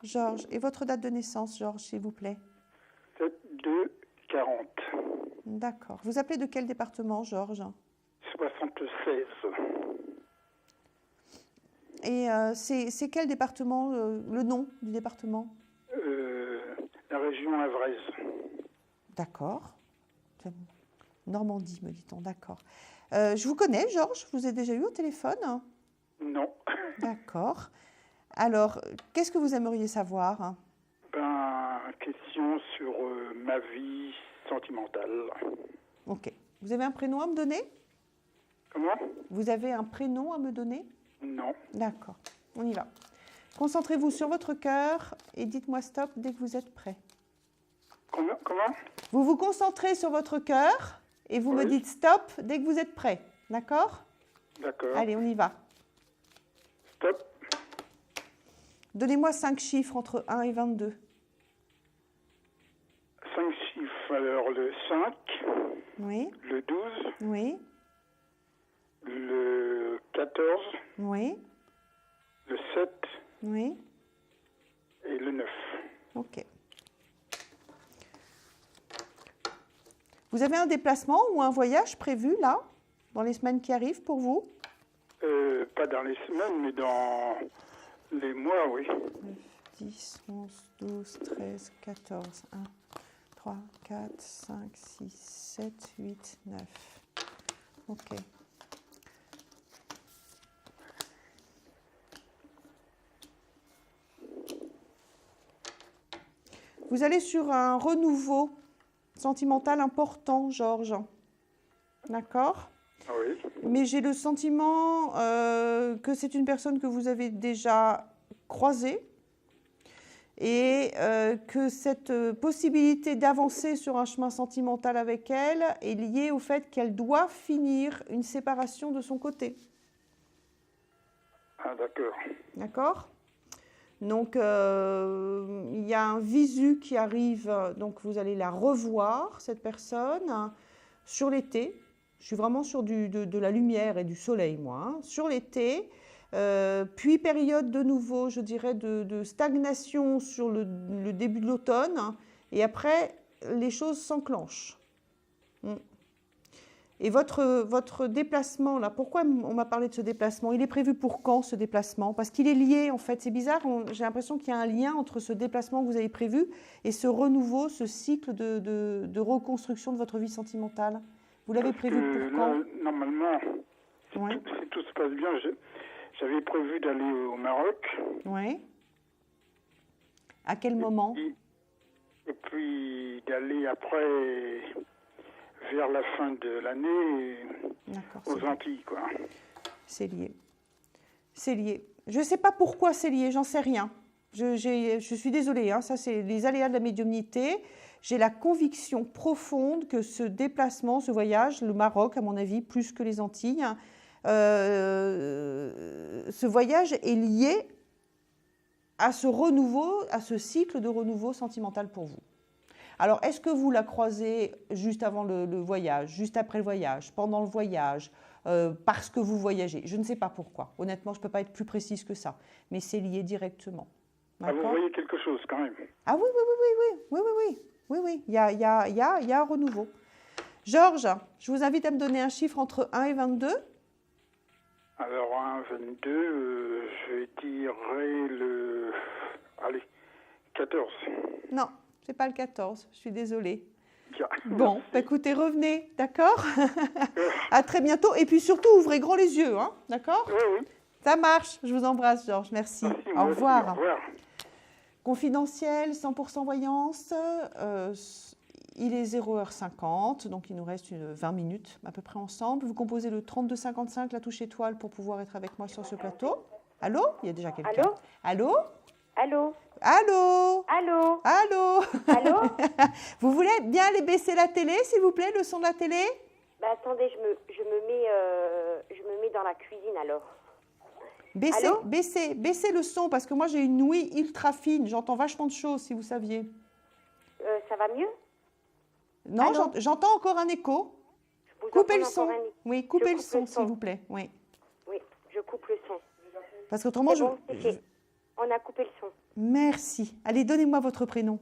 Georges. Et votre date de naissance, Georges, s'il vous plaît ? 7/2/40. D'accord. Vous appelez de quel département, Georges ? 76. Et c'est quel département, le nom du département ? La région Avraise. D'accord. Normandie, me dit-on, d'accord. Je vous connais, Georges, je vous ai déjà eu au téléphone ? Non. D'accord. Alors, qu'est-ce que vous aimeriez savoir ? Question sur ma vie sentimentale. Ok. Vous avez un prénom à me donner ? Comment ? Vous avez un prénom à me donner ? Non. D'accord, on y va. Concentrez-vous sur votre cœur et dites-moi stop dès que vous êtes prêt. Comment ? Vous vous concentrez sur votre cœur et vous me dites stop dès que vous êtes prêt. D'accord ? D'accord. Allez, on y va. Stop. Donnez-moi 5 chiffres entre 1 et 22. 5 chiffres, alors le 5, Oui. le 12, Oui. le 14, Oui. le 7 Oui. et le 9. Ok. Vous avez un déplacement ou un voyage prévu là, dans les semaines qui arrivent pour vous ? Pas dans les semaines, mais dans les mois, oui. 9, 10, 11, 12, 13, 14, 1, 3, 4, 5, 6, 7, 8, 9. Ok. Vous allez sur un renouveau sentimental important, Georges. D'accord ? Oui. Mais j'ai le sentiment que c'est une personne que vous avez déjà croisée et que cette possibilité d'avancer sur un chemin sentimental avec elle est liée au fait qu'elle doit finir une séparation de son côté. Ah, d'accord. D'accord ? Donc, il y a un visu qui arrive, donc vous allez la revoir, cette personne, sur l'été. Je suis vraiment sur de la lumière et du soleil, moi. Hein. Sur l'été, puis période de nouveau, je dirais, de stagnation sur le début de l'automne. Et après, les choses s'enclenchent. Et votre déplacement, là, pourquoi on m'a parlé de ce déplacement ? Il est prévu pour quand, ce déplacement ? Parce qu'il est lié, en fait. C'est bizarre, j'ai l'impression qu'il y a un lien entre ce déplacement que vous avez prévu et ce renouveau, ce cycle de reconstruction de votre vie sentimentale. Vous l'avez prévu pour quand ? Normalement, Ouais. si tout se passe bien, J'avais prévu d'aller au Maroc. Oui. À quel moment? Et puis d'aller après, vers la fin de l'année, aux Antilles, quoi. C'est lié. C'est lié. Je ne sais pas pourquoi c'est lié, j'en sais rien. Je suis désolée, hein, ça c'est les aléas de la médiumnité. J'ai la conviction profonde que ce déplacement, ce voyage, le Maroc à mon avis, plus que les Antilles, ce voyage est lié à ce renouveau, à ce cycle de renouveau sentimental pour vous. Alors, est-ce que vous la croisez juste avant le voyage, juste après le voyage, pendant le voyage, parce que vous voyagez? Je ne sais pas pourquoi. Honnêtement, je ne peux pas être plus précise que ça. Mais c'est lié directement. Ah, vous voyez quelque chose quand même? Ah oui, oui, oui, oui, oui, oui, oui, oui, oui, oui. Il y a un renouveau. Georges, je vous invite à me donner un chiffre entre 1 et 22. Alors, 1, 22, je dirais le... Allez, 14. Non, c'est pas le 14, je suis désolée. Bien. Bon, bah écoutez, revenez, d'accord? À très bientôt. Et puis surtout, ouvrez grand les yeux, hein, d'accord? Oui, oui. Ça marche. Je vous embrasse, Georges. Merci. Au revoir. Au revoir. Confidentiel, 100% voyance. Il est 0h50, donc il nous reste 20 minutes à peu près ensemble. Vous composez le 3255, la touche étoile, pour pouvoir être avec moi sur ce plateau. Allô? Il y a déjà quelqu'un. Allô? Allô? Allô? Allô? Allô? Allô? Allô? Vous voulez bien aller baisser la télé, s'il vous plaît, le son de la télé? Bah attendez, je me mets dans la cuisine alors. Baissez le son, parce que moi j'ai une ouïe ultra fine, j'entends vachement de choses, si vous saviez. Ça va mieux? Non, j'entends encore un écho. Coupez le son. Oui, coupez le son, s'il vous plaît. Oui. Oui, je coupe le son. Parce qu'autrement, On a coupé le son. Merci. Allez, donnez-moi votre prénom.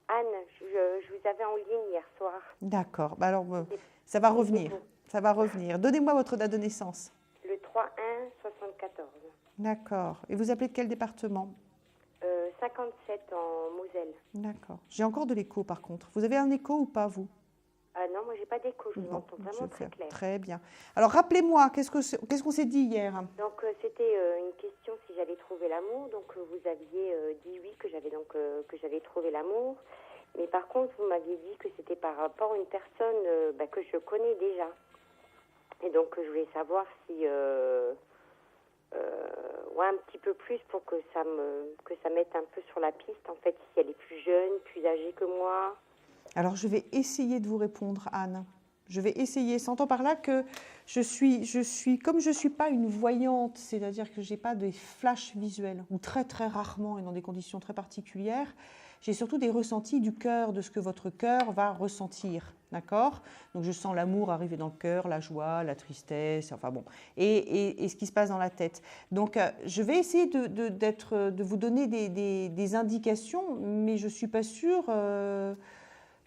Anne, je vous avais en ligne hier soir. D'accord. Bah alors, ça va revenir. Ça va revenir. Donnez-moi votre date de naissance. Le 3-1-74. D'accord. Et vous appelez de quel département? 57 en Moselle. D'accord. J'ai encore de l'écho par contre. Vous avez un écho ou pas, vous? Non, moi j'ai pas d'écho, je vous entends vraiment très clair. Très bien. Alors rappelez-moi, qu'est-ce qu'on s'est dit hier? Donc c'était une question si j'allais trouver l'amour. Donc vous aviez dit oui, que j'allais trouver l'amour. Mais par contre, vous m'aviez dit que c'était par rapport à une personne que je connais déjà. Et donc je voulais savoir si... un petit peu plus pour que ça mette un peu sur la piste, en fait, si elle est plus jeune, plus âgée que moi. Alors, je vais essayer de vous répondre, Anne. Je vais essayer. S'entend par là que comme je ne suis pas une voyante, c'est-à-dire que je n'ai pas des flashs visuels, ou très, très rarement et dans des conditions très particulières, j'ai surtout des ressentis du cœur, de ce que votre cœur va ressentir, d'accord? Donc je sens l'amour arriver dans le cœur, la joie, la tristesse, enfin bon, et ce qui se passe dans la tête. Donc je vais essayer de vous donner des indications, mais je ne suis pas sûre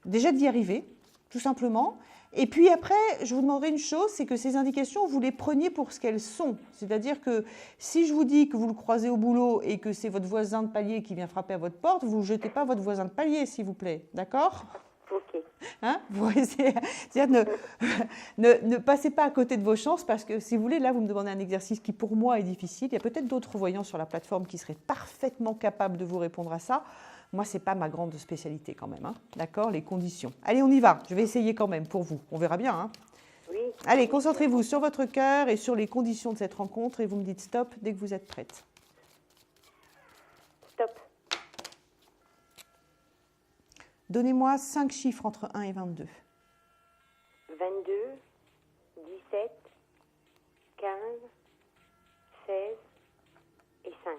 déjà d'y arriver, tout simplement. Et puis après, je vous demanderai une chose, c'est que ces indications, vous les preniez pour ce qu'elles sont. C'est-à-dire que si je vous dis que vous le croisez au boulot et que c'est votre voisin de palier qui vient frapper à votre porte, vous ne jetez pas votre voisin de palier, s'il vous plaît. D'accord? Ok. Hein? C'est-à-dire ne passez pas à côté de vos chances parce que si vous voulez, là, vous me demandez un exercice qui pour moi est difficile. Il y a peut-être d'autres voyants sur la plateforme qui seraient parfaitement capables de vous répondre à ça. Moi, ce n'est pas ma grande spécialité quand même. Hein. D'accord? Les conditions. Allez, on y va. Je vais essayer quand même pour vous. On verra bien. Hein. Oui. Allez, concentrez-vous sur votre cœur et sur les conditions de cette rencontre et vous me dites stop dès que vous êtes prête. Stop. Donnez-moi 5 chiffres entre 1 et 22. 22, 17, 15, 16 et 5.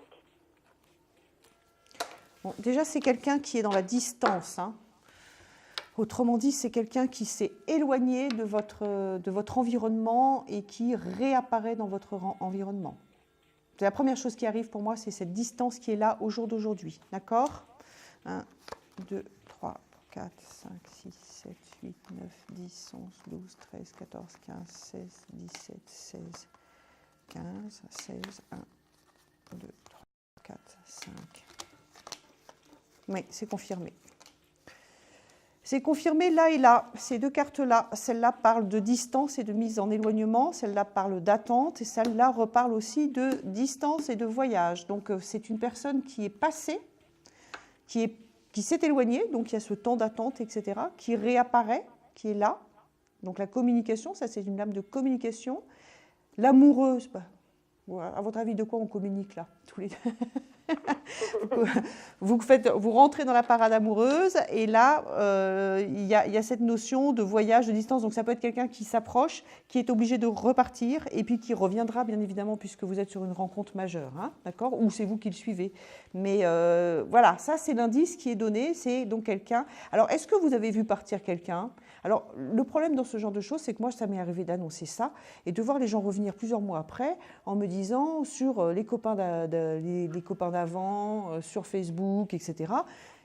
Bon, déjà, c'est quelqu'un qui est dans la distance. Hein. Autrement dit, c'est quelqu'un qui s'est éloigné de votre environnement et qui réapparaît dans votre environnement. C'est la première chose qui arrive pour moi, c'est cette distance qui est là au jour d'aujourd'hui. D'accord? 1, 2, 3, 4, 5, 6, 7, 8, 9, 10, 11, 12, 13, 14, 15, 16, 17, 16, 15, 16, 1, 2, 3, 4, 5... Oui, c'est confirmé. C'est confirmé là et là, ces deux cartes-là. Celle-là parle de distance et de mise en éloignement, celle-là parle d'attente et celle-là reparle aussi de distance et de voyage. Donc c'est une personne qui est passée, qui s'est éloignée, donc il y a ce temps d'attente, etc., qui réapparaît, qui est là. Donc la communication, ça c'est une lame de communication. L'amoureuse, à votre avis, de quoi on communique là tous les vous rentrez dans la parade amoureuse et là, il y a cette notion de voyage, de distance. Donc ça peut être quelqu'un qui s'approche, qui est obligé de repartir et puis qui reviendra, bien évidemment, puisque vous êtes sur une rencontre majeure, hein, d'accord ? Ou c'est vous qui le suivez. Mais voilà, ça c'est l'indice qui est donné, c'est donc quelqu'un. Alors, est-ce que vous avez vu partir quelqu'un ? Alors, le problème dans ce genre de choses, c'est que moi, ça m'est arrivé d'annoncer ça et de voir les gens revenir plusieurs mois après en me disant sur les copains d'avant, sur Facebook, etc.,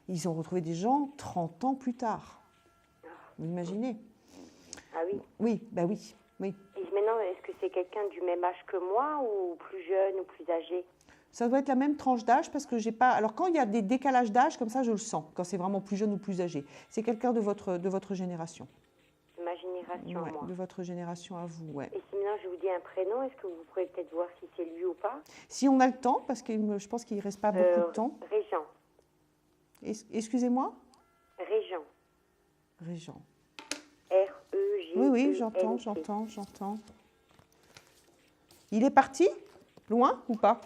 ils ont retrouvé des gens 30 ans plus tard. Vous imaginez ? Ah oui. Oui, bah oui, oui. Et maintenant, est-ce que c'est quelqu'un du même âge que moi ou plus jeune ou plus âgé ? Ça doit être la même tranche d'âge parce que j'ai pas. Alors quand il y a des décalages d'âge comme ça, je le sens. Quand c'est vraiment plus jeune ou plus âgé, c'est quelqu'un de votre génération. De ma génération, Ouais, moi. de votre génération à vous, ouais. Et si maintenant je vous dis un prénom, est-ce que vous pourrez peut-être voir si c'est lui ou pas ? Si on a le temps, parce que je pense qu'il ne reste pas beaucoup de temps. Régent. Excusez-moi ? Régent. Régent. R-E-G-E-N-T. Oui, j'entends. Il est parti ? Loin ou pas ?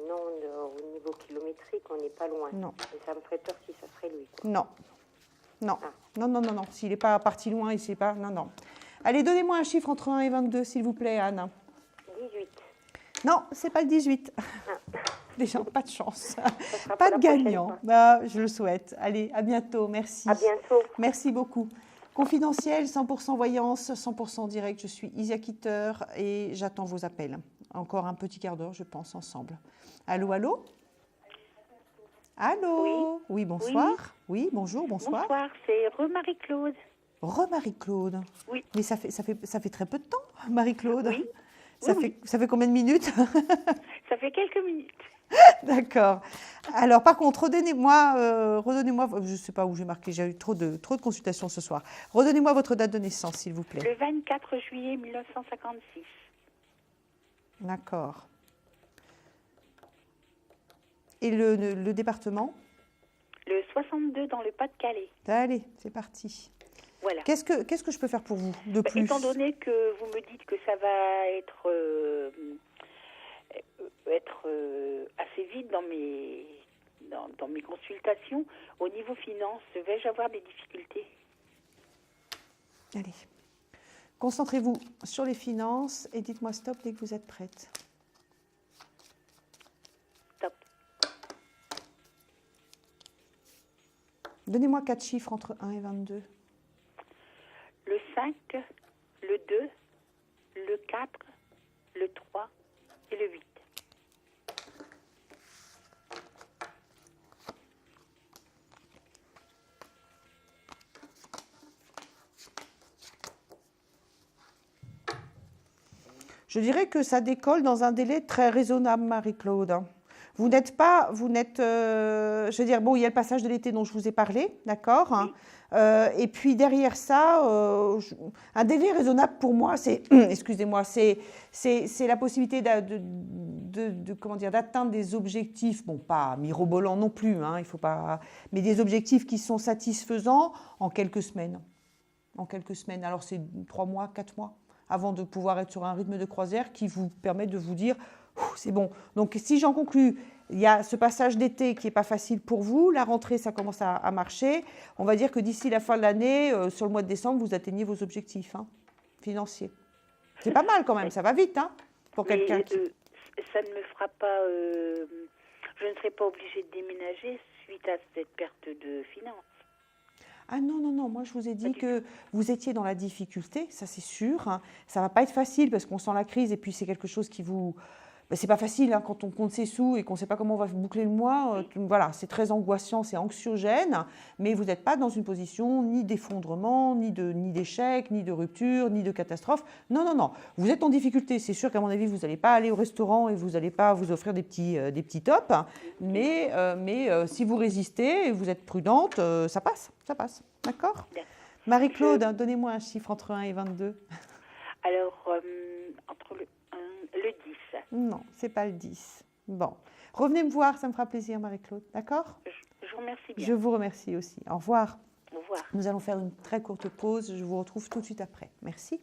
Non, au niveau kilométrique, on n'est pas loin. Non. Et ça me ferait peur si ça serait lui. Non. Non. Ah. Non. S'il n'est pas parti loin, il ne sait pas. Non. Allez, donnez-moi un chiffre entre 1 et 22, s'il vous plaît, Anne. 18. Non, c'est pas le 18. Ah. Déjà, pas de chance. sera Pas pour de la prochaine gagnant. fois. Bah, je le souhaite. Allez, à bientôt. Merci. À bientôt. Merci beaucoup. Confidentiel, 100% voyance, 100% direct. Je suis Isia Kitter et j'attends vos appels. Encore un petit quart d'heure, je pense, ensemble. Allô ? Allô ? Oui, bonsoir. Oui, bonjour, bonsoir. Bonsoir, c'est Marie-Claude. Marie-Claude. Oui. Mais ça fait très peu de temps, Marie-Claude. Oui. Ça fait combien de minutes ? Ça fait quelques minutes. D'accord. Alors, par contre, redonnez-moi, je ne sais pas où j'ai marqué, j'ai eu trop de consultations ce soir. Redonnez-moi votre date de naissance, s'il vous plaît. Le 24 juillet 1956. D'accord. Et le département ? Le 62 dans le Pas-de-Calais. Allez, c'est parti. Voilà. Qu'est-ce que je peux faire pour vous de plus ? Étant donné que vous me dites que ça va être assez vite dans mes consultations, au niveau finance, vais-je avoir des difficultés ? Allez. Concentrez-vous sur les finances et dites-moi stop dès que vous êtes prête. Stop. Donnez-moi 4 chiffres entre 1 et 22. Le 5, le 2, le 4, le 3 et le 8. Je dirais que ça décolle dans un délai très raisonnable, Marie-Claude. Vous n'êtes, je veux dire, bon, il y a le passage de l'été dont je vous ai parlé, d'accord, oui. Et puis derrière ça, un délai raisonnable pour moi, c'est, excusez-moi, c'est la possibilité d'atteindre des objectifs, bon, pas mirobolants non plus, hein, il faut pas, mais des objectifs qui sont satisfaisants en quelques semaines. En quelques semaines. Alors c'est 3 mois, 4 mois, avant de pouvoir être sur un rythme de croisière qui vous permet de vous dire c'est bon. Donc, si j'en conclus, il y a ce passage d'été qui n'est pas facile pour vous. La rentrée, ça commence à marcher. On va dire que d'ici la fin de l'année, sur le mois de décembre, vous atteignez vos objectifs financiers. C'est pas mal quand même, ça va vite pour quelqu'un qui... Ça ne me fera pas... je ne serai pas obligée de déménager suite à cette perte de finances. Ah non, moi je vous ai dit que vous étiez dans la difficulté, ça c'est sûr. Ça ne va pas être facile parce qu'on sent la crise et puis c'est quelque chose qui vous c'est pas facile hein, quand on compte ses sous et qu'on ne sait pas comment on va boucler le mois. Voilà, c'est très angoissant, c'est anxiogène, mais vous n'êtes pas dans une position ni d'effondrement, ni d'échec, ni de rupture, ni de catastrophe. Non, non, non. Vous êtes en difficulté. C'est sûr qu'à mon avis, vous n'allez pas aller au restaurant et vous n'allez pas vous offrir des petits tops, mais si vous résistez et vous êtes prudente, ça passe. D'accord ? Marie-Claude, donnez-moi un chiffre entre 1 et 22. Alors, entre le 10. Non, c'est pas le 10. Bon. Revenez me voir, ça me fera plaisir, Marie-Claude. D'accord ? Je vous remercie bien. Je vous remercie aussi. Au revoir. Au revoir. Nous allons faire une très courte pause. Je vous retrouve tout de suite après. Merci.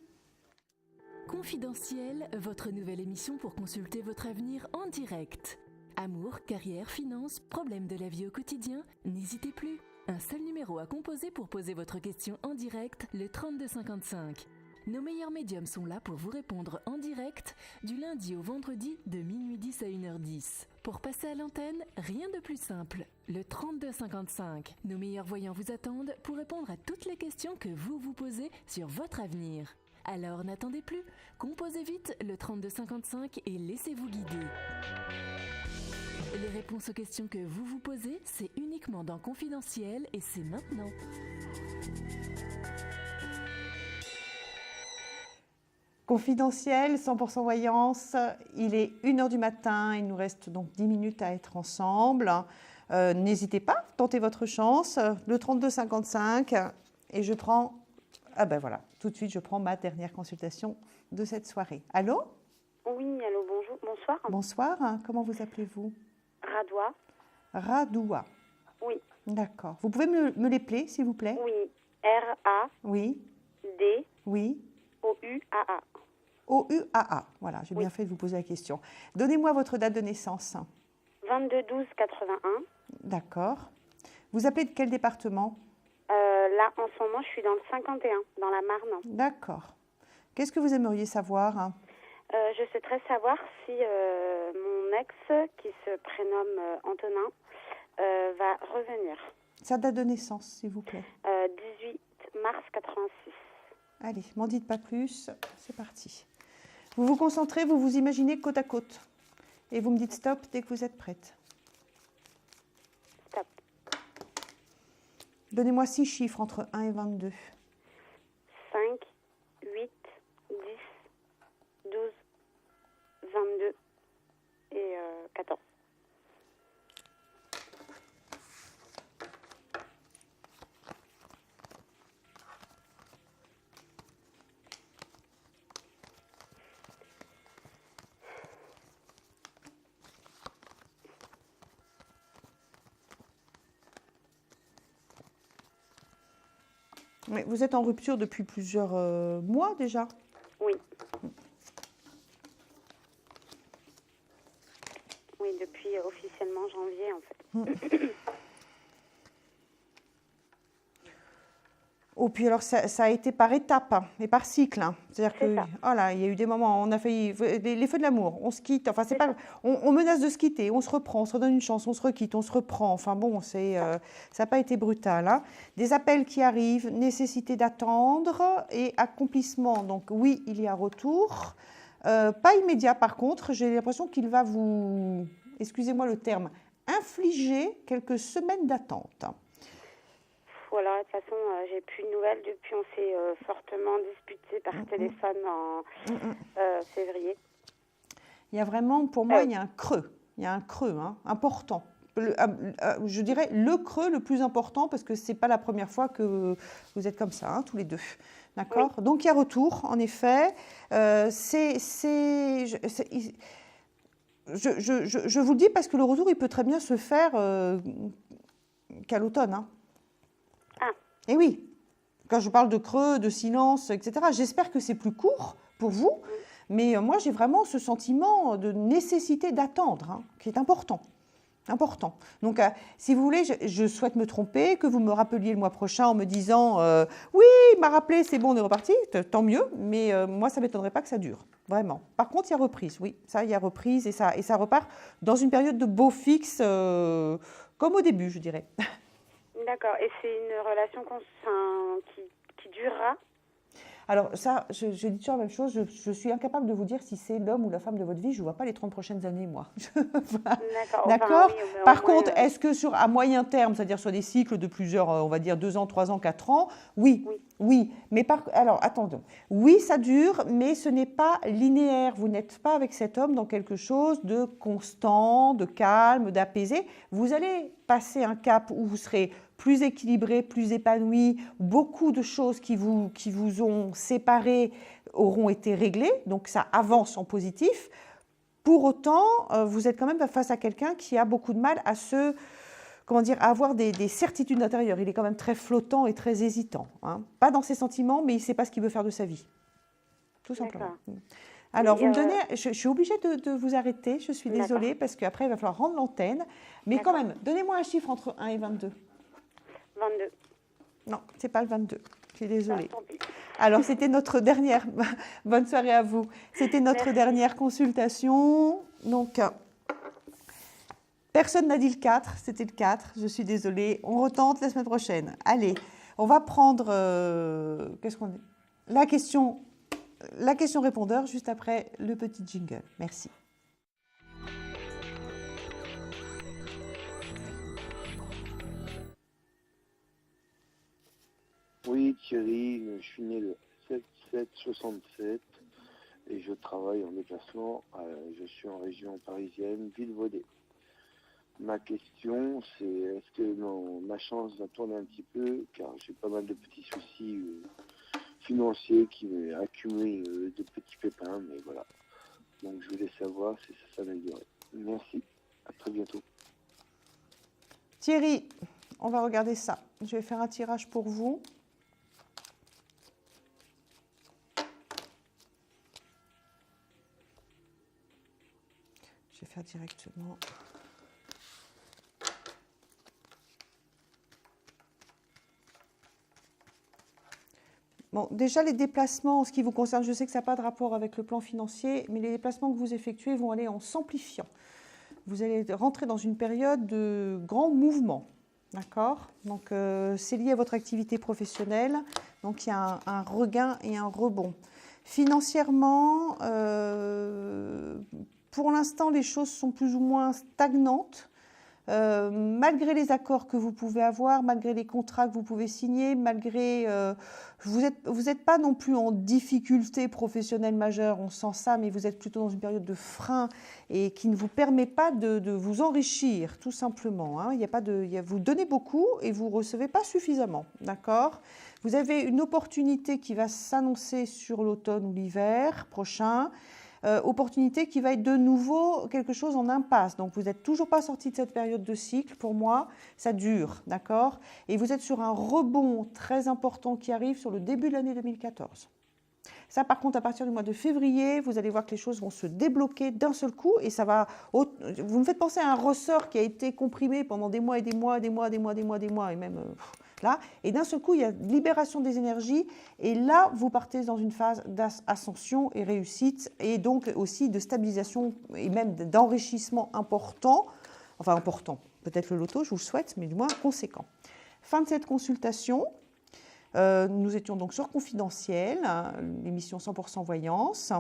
Confidentiel, votre nouvelle émission pour consulter votre avenir en direct. Amour, carrière, finances, problèmes de la vie au quotidien, n'hésitez plus. Un seul numéro à composer pour poser votre question en direct, le 3255. Nos meilleurs médiums sont là pour vous répondre en direct du lundi au vendredi de minuit 10 à 1h10. Pour passer à l'antenne, rien de plus simple. Le 3255. Nos meilleurs voyants vous attendent pour répondre à toutes les questions que vous vous posez sur votre avenir. Alors n'attendez plus, composez vite le 3255 et laissez-vous guider. Les réponses aux questions que vous vous posez, c'est uniquement dans Confidentiel et c'est maintenant. Confidentiel, 100% voyance, il est 1h du matin, il nous reste donc 10 minutes à être ensemble. N'hésitez pas, tentez votre chance, le 3255 et je prends, voilà, tout de suite je prends ma dernière consultation de cette soirée. Allô ? Oui, allô, bonjour, bonsoir. Bonsoir, comment vous appelez-vous ? Radoua. Radoua. Oui. D'accord. Vous pouvez me l'épeler, s'il vous plaît ? Oui, R-A. Oui. D. Oui. O-U-A-A. O-U-A-A. Voilà, j'ai bien fait de vous poser la question. Donnez-moi votre date de naissance. 22-12-81. D'accord. Vous appelez de quel département ? Là, en ce moment, je suis dans le 51, dans la Marne. D'accord. Qu'est-ce que vous aimeriez savoir ? Je souhaiterais savoir si mon ex, qui se prénomme Antonin, va revenir. Sa date de naissance, s'il vous plaît. 18 mars 86. Allez, m'en dites pas plus, c'est parti. Vous vous concentrez, vous vous imaginez côte à côte. Et vous me dites stop dès que vous êtes prête. Stop. Donnez-moi 6 chiffres entre 1 et 22. 5, 8, 10, 12, 22 et 14. Mais vous êtes en rupture depuis plusieurs mois déjà ? Oui. Oui, depuis officiellement janvier en fait. Oh, puis alors ça a été par étapes et par cycle. C'est-à-dire que il y a eu des moments, on a failli les feux de l'amour, on se quitte. Enfin, c'est pas, on menace de se quitter, on se reprend, on se redonne une chance, on se requitte, on se reprend. Enfin bon, ça n'a pas été brutal. Hein. Des appels qui arrivent, nécessité d'attendre et accomplissement. Donc oui, il y a retour. Pas immédiat par contre. J'ai l'impression qu'il va vous, excusez-moi le terme, infliger quelques semaines d'attente. Voilà, de toute façon, j'ai plus de nouvelles depuis. On s'est fortement disputé par téléphone en février. Il y a vraiment, pour moi, il y a un creux. Il y a un creux important. Je dirais le creux le plus important parce que ce n'est pas la première fois que vous êtes comme ça, tous les deux. D'accord ? Oui. Donc, il y a retour, en effet. Je vous le dis parce que le retour, il peut très bien se faire qu'à l'automne. Et oui, quand je parle de creux, de silence, etc., j'espère que c'est plus court pour vous, mais moi j'ai vraiment ce sentiment de nécessité d'attendre, qui est important. Donc, si vous voulez, je souhaite me tromper, que vous me rappeliez le mois prochain en me disant oui, il m'a rappelé, c'est bon, on est reparti, tant mieux, mais moi ça ne m'étonnerait pas que ça dure, vraiment. Par contre, il y a reprise, oui, ça, il y a reprise et ça repart dans une période de beau fixe, comme au début, je dirais. D'accord. Et c'est une relation qui durera ? Alors ça, je dis toujours la même chose, je suis incapable de vous dire si c'est l'homme ou la femme de votre vie, je ne vois pas les 30 prochaines années, moi. D'accord. Par contre, est-ce que à moyen terme, c'est-à-dire sur des cycles de plusieurs, on va dire 2 ans, 3 ans, 4 ans, oui. Mais alors, attendons. Oui, ça dure, mais ce n'est pas linéaire. Vous n'êtes pas avec cet homme dans quelque chose de constant, de calme, d'apaisé. Vous allez passer un cap où vous serez plus équilibré, plus épanoui. Beaucoup de choses qui vous ont séparés auront été réglées, donc ça avance en positif. Pour autant, vous êtes quand même face à quelqu'un qui a beaucoup de mal à à avoir des certitudes intérieures. Il est quand même très flottant et très hésitant. Hein. Pas dans ses sentiments, mais il ne sait pas ce qu'il veut faire de sa vie. Tout simplement. Alors, vous me donnez, je suis obligée de vous arrêter, je suis désolée, parce qu'après, il va falloir rendre l'antenne. Mais quand même, donnez-moi un chiffre entre 1 et 22. 22. Non, ce n'est pas le 22. Je suis désolée. Alors, c'était notre dernière... Bonne soirée à vous. C'était notre dernière consultation. Donc, personne n'a dit le 4. C'était le 4. Je suis désolée. On retente la semaine prochaine. Allez, on va prendre... qu'est-ce qu'on dit ? La question répondeur juste après le petit jingle. Merci. Oui, Thierry, je suis né le 7-7-67 et je travaille en déplacement. Je suis en région parisienne, Vilvoorde. Ma question, c'est est-ce que ma chance va tourner un petit peu, car j'ai pas mal de petits soucis financiers qui accumulent de petits pépins, mais voilà. Donc je voulais savoir si ça s'améliorait. Merci, à très bientôt. Thierry, on va regarder ça. Je vais faire un tirage pour vous. Je vais faire directement. Bon, déjà, les déplacements, en ce qui vous concerne, je sais que ça n'a pas de rapport avec le plan financier, mais les déplacements que vous effectuez vont aller en s'amplifiant. Vous allez rentrer dans une période de grand mouvement, d'accord? Donc, c'est lié à votre activité professionnelle, donc il y a un regain et un rebond. Financièrement, pour l'instant, les choses sont plus ou moins stagnantes. Malgré les accords que vous pouvez avoir, malgré les contrats que vous pouvez signer, malgré... vous êtes pas non plus en difficulté professionnelle majeure, on sent ça, mais vous êtes plutôt dans une période de frein et qui ne vous permet pas de vous enrichir, tout simplement. Hein. Vous donnez beaucoup et vous ne recevez pas suffisamment, d'accord? Vous avez une opportunité qui va s'annoncer sur l'automne ou l'hiver prochain. Opportunité qui va être de nouveau quelque chose en impasse. Donc, vous n'êtes toujours pas sorti de cette période de cycle. Pour moi, ça dure, d'accord? Et vous êtes sur un rebond très important qui arrive sur le début de l'année 2014. Ça, par contre, à partir du mois de février, vous allez voir que les choses vont se débloquer d'un seul coup et ça va... Vous me faites penser à un ressort qui a été comprimé pendant des mois et des mois, et même... Là, et d'un seul coup, il y a libération des énergies et là, vous partez dans une phase d'ascension et réussite et donc aussi de stabilisation et même d'enrichissement important, enfin important, peut-être le loto, je vous le souhaite, mais du moins conséquent. Fin de cette consultation, nous étions donc sur Confidentiel, l'émission 100% Voyance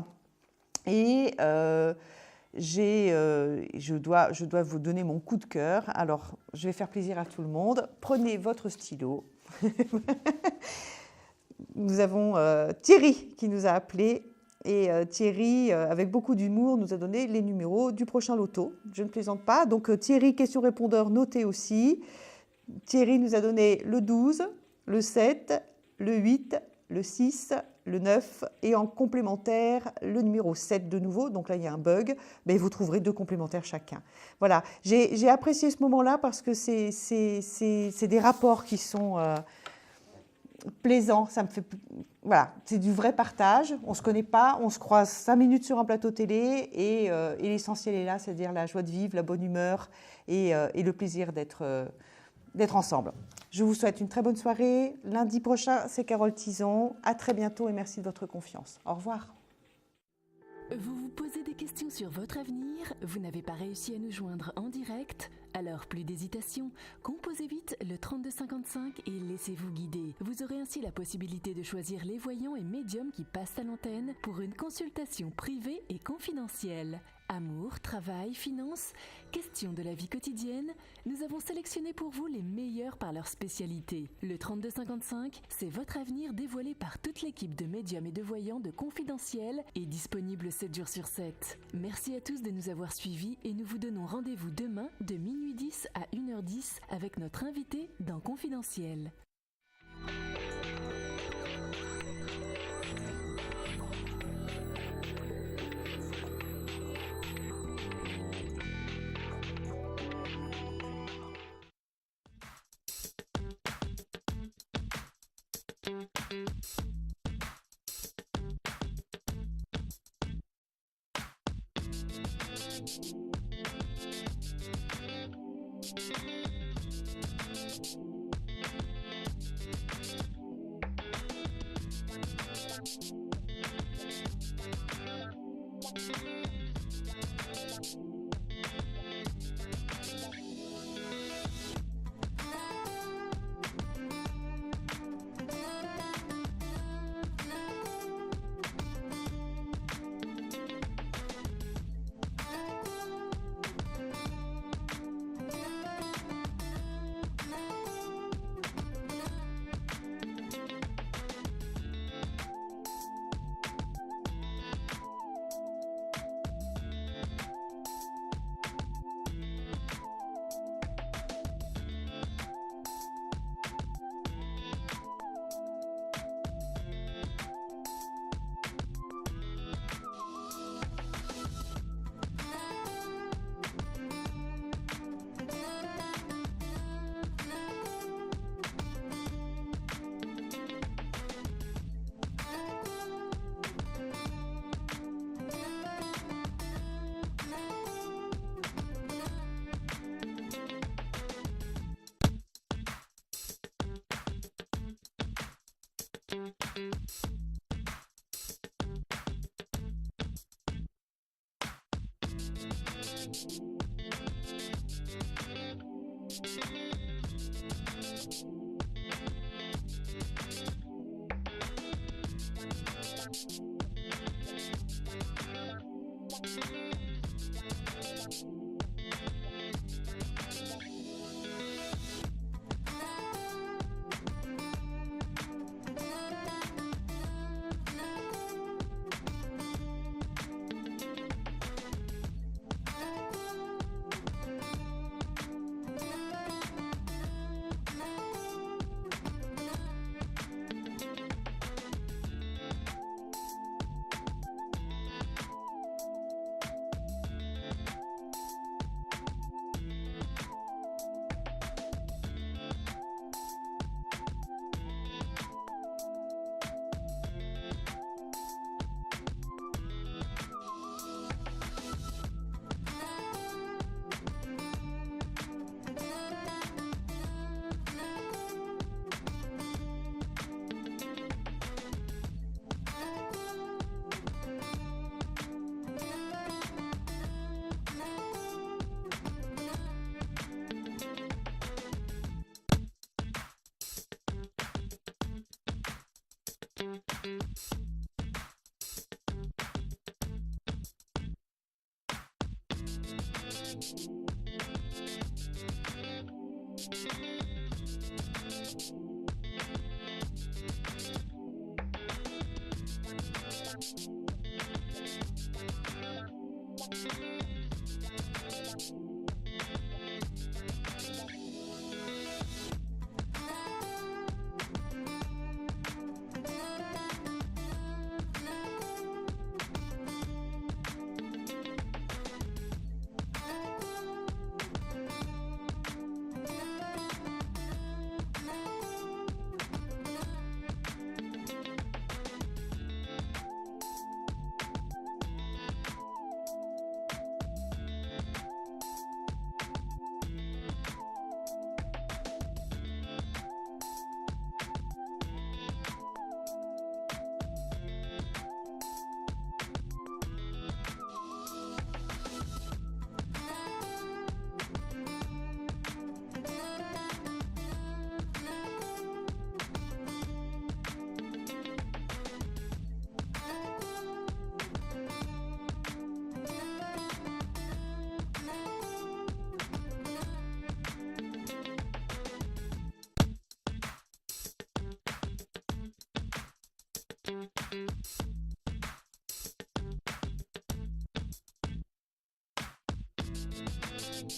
et je dois vous donner mon coup de cœur. Alors, je vais faire plaisir à tout le monde. Prenez votre stylo. Nous avons Thierry qui nous a appelés. Et Thierry, avec beaucoup d'humour, nous a donné les numéros du prochain loto. Je ne plaisante pas. Donc, Thierry, question-répondeur, notez aussi. Thierry nous a donné le 12, le 7, le 8, le 6, le 9 et en complémentaire, le numéro 7 de nouveau. Donc là, il y a un bug, mais vous trouverez 2 complémentaires chacun. Voilà, j'ai apprécié ce moment-là parce que c'est des rapports qui sont plaisants. Ça me fait, voilà, c'est du vrai partage. On ne se connaît pas, on se croise 5 minutes sur un plateau télé et l'essentiel est là, c'est-à-dire la joie de vivre, la bonne humeur et le plaisir d'être ensemble. Je vous souhaite une très bonne soirée. Lundi prochain, c'est Carole Tison. À très bientôt et merci de votre confiance. Au revoir. Vous vous posez des questions sur votre avenir? Vous n'avez pas réussi à nous joindre en direct? Alors plus d'hésitation, composez vite le 3255 et laissez-vous guider. Vous aurez ainsi la possibilité de choisir les voyants et médiums qui passent à l'antenne pour une consultation privée et confidentielle. Amour, travail, finances, questions de la vie quotidienne, nous avons sélectionné pour vous les meilleurs par leur spécialité. Le 3255, c'est votre avenir dévoilé par toute l'équipe de médiums et de voyants de Confidentiel et disponible 7 jours sur 7. Merci à tous de nous avoir suivis et nous vous donnons rendez-vous demain de minuit 10 à 1h10 avec notre invité dans Confidentiel.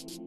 Merci.